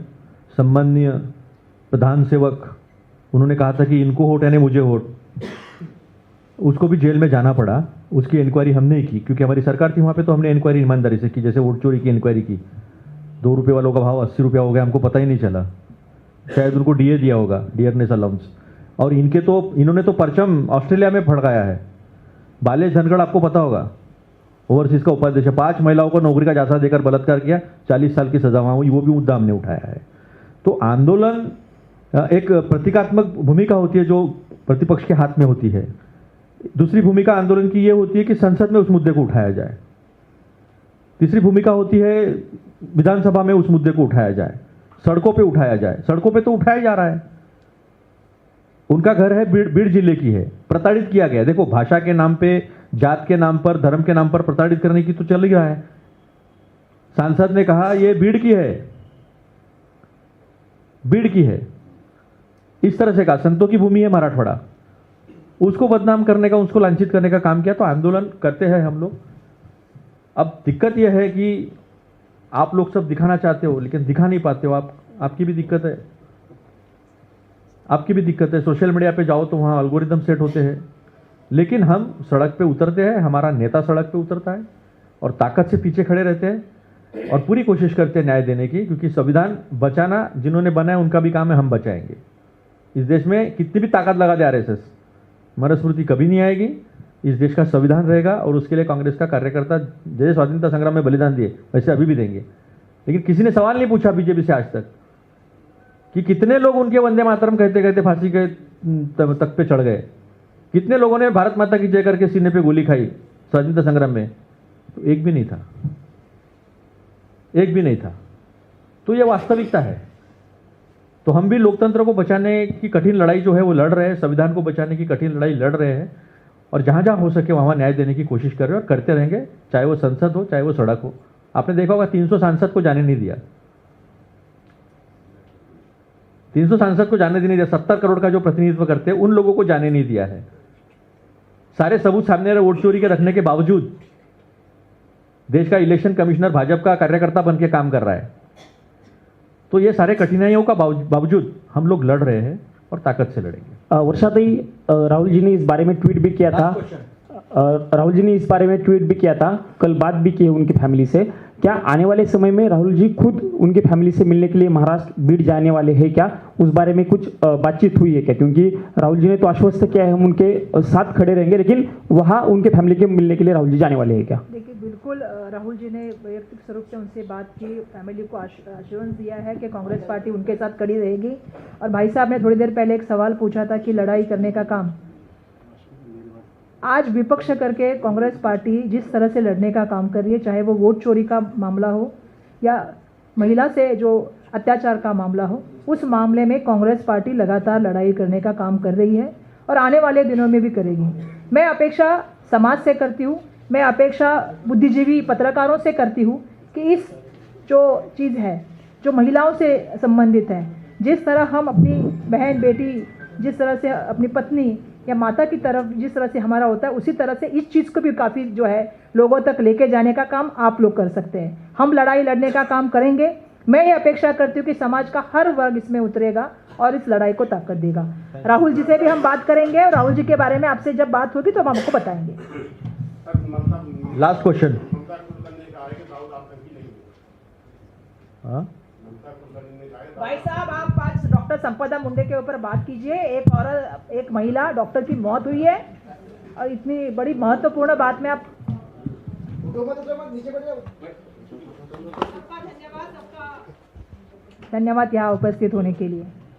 सम्माननीय प्रधान सेवक, उन्होंने कहा था कि इनको वोट यानी मुझे वोट, उसको भी जेल में जाना पड़ा। उसकी इंक्वायरी हमने ही की, क्योंकि हमारी सरकार थी वहाँ पे, तो हमने इंक्वायरी ईमानदारी से की। जैसे वोट चोरी की इंक्वायरी की, 2 रुपये वालों का भाव 80 रुपया हो गया, हमको पता ही नहीं चला। शायद उनको DA दिया होगा, डियरनेस अलाउंस। और इन्होंने तो परचम ऑस्ट्रेलिया में फड़काया है। बालेश धनखड़ आपको पता होगा, ओवरसीज का उपाध्यक्ष, 5 महिलाओं को नौकरी का झांसा देकर बलात्कार किया, 40 साल की सजा हुई, वो भी मुद्दा हमने उठाया है। तो आंदोलन एक प्रतीकात्मक भूमिका होती है जो प्रतिपक्ष के हाथ में होती है। दूसरी भूमिका आंदोलन की ये होती है कि संसद में उस मुद्दे को उठाया जाए। तीसरी भूमिका होती है विधानसभा में उस मुद्दे को उठाया जाए, सड़कों पे उठाया जाए। सड़कों पे तो उठाया जा रहा है। उनका घर है बीड़ जिले की है, प्रताड़ित किया गया। देखो, भाषा के नाम पे, जात के नाम पर, धर्म के नाम पर प्रताड़ित करने की तो चल ही रहा है। सांसद ने कहा ये बीड़ की है, बीड़ की है, इस तरह से कहा। संतों की भूमि है मराठवाड़ा, उसको बदनाम करने का, उसको लांछित करने का काम किया। तो आंदोलन करते हैं हम लोग। अब दिक्कत यह है कि आप लोग सब दिखाना चाहते हो लेकिन दिखा नहीं पाते हो। आपकी भी दिक्कत है, आपकी भी दिक्कत है। सोशल मीडिया पे जाओ तो वहाँ एल्गोरिदम सेट होते हैं, लेकिन हम सड़क पे उतरते हैं, हमारा नेता सड़क पे उतरता है और ताकत से पीछे खड़े रहते हैं और पूरी कोशिश करते हैं न्याय देने की, क्योंकि संविधान बचाना जिन्होंने बनाया उनका भी काम है, हम बचाएंगे। इस देश में कितनी भी ताकत लगा दे आरएसएस, मनुस्मृति कभी नहीं आएगी। इस देश का संविधान रहेगा और उसके लिए कांग्रेस का कार्यकर्ता जैसे स्वाधीनता संग्राम में बलिदान दिए वैसे अभी भी देंगे। लेकिन किसी ने सवाल नहीं पूछा बीजेपी से आज तक कि कितने लोग उनके वंदे मातरम कहते कहते फांसी के तक पे चढ़ गए, कितने लोगों ने भारत माता की जय करके सीने पे गोली खाई स्वाधीनता संग्राम में। तो एक भी नहीं था, एक भी नहीं था। तो ये वास्तविकता है। तो हम भी लोकतंत्र को बचाने की कठिन लड़ाई जो है वो लड़ रहे हैं, संविधान को बचाने की कठिन लड़ाई लड़ रहे हैं और जहां जहां हो सके वहां न्याय देने की कोशिश कर रहे हैं और करते रहेंगे, चाहे वो संसद हो चाहे वो सड़क हो। आपने देखा होगा 300 सांसद को जाने नहीं दिया, 300 सांसद को जाने नहीं दिया। 70 करोड़ का जो प्रतिनिधित्व करते हैं उन लोगों को जाने नहीं दिया है। सारे सबूत सामने रहे, वोट चोरी के रखने के बावजूद देश का इलेक्शन कमिश्नर भाजपा का कार्यकर्ता बन के काम कर रहा है। तो ये सारे कठिनाइयों का बावजूद हम लोग लड़ रहे हैं और ताकत से लड़ेंगे। वर्षाताई, राहुल जी ने इस बारे में ट्वीट भी किया था, राहुल जी ने इस बारे में ट्वीट भी किया था, कल बात भी की है उनकी फैमिली से। क्या आने वाले समय में राहुल जी खुद उनकी फैमिली से मिलने के लिए महाराष्ट्र बीड़ जाने वाले हैं क्या? उस बारे में कुछ बातचीत हुई है क्या? क्योंकि राहुल जी ने तो आश्वस्त किया है हम उनके साथ खड़े रहेंगे, लेकिन वहाँ उनके फैमिली के मिलने के लिए राहुल जी जाने वाले हैं क्या? देखिए, बिल्कुल राहुल जी ने वैयक्तिक स्वरूप से उनसे बात की, फैमिली को आश्वासन दिया है कि कांग्रेस पार्टी उनके साथ खड़ी रहेगी। और भाई साहब ने थोड़ी देर पहले एक सवाल पूछा था कि लड़ाई करने का काम आज विपक्ष करके कांग्रेस पार्टी जिस तरह से लड़ने का काम कर रही है, चाहे वो वोट चोरी का मामला हो या महिला से जो अत्याचार का मामला हो, उस मामले में कांग्रेस पार्टी लगातार लड़ाई करने का काम कर रही है और आने वाले दिनों में भी करेगी। मैं अपेक्षा समाज से करती हूँ, मैं अपेक्षा बुद्धिजीवी पत्रकारों से करती हूँ कि इस जो चीज़ है जो महिलाओं से संबंधित है, जिस तरह हम अपनी बहन बेटी, जिस तरह से अपनी पत्नी या माता की तरफ जिस तरह से हमारा होता है, उसी तरह से इस चीज़ को भी काफ़ी जो है लोगों तक लेके जाने का काम आप लोग कर सकते हैं। हम लड़ाई लड़ने का काम करेंगे। मैं ये अपेक्षा करती हूँ कि समाज का हर वर्ग इसमें उतरेगा और इस लड़ाई को ताकत देगा। राहुल जी से भी हम बात करेंगे और राहुल जी के बारे में आपसे जब बात होगी तो हम आपको बताएंगे। Last question. भाई साहब, आप आज डॉक्टर संपदा मुंडे के ऊपर बात कीजिए। एक औरत, एक महिला डॉक्टर की मौत हुई है और इतनी बड़ी महत्वपूर्ण बात में आप धन्यवाद यहाँ उपस्थित होने के लिए।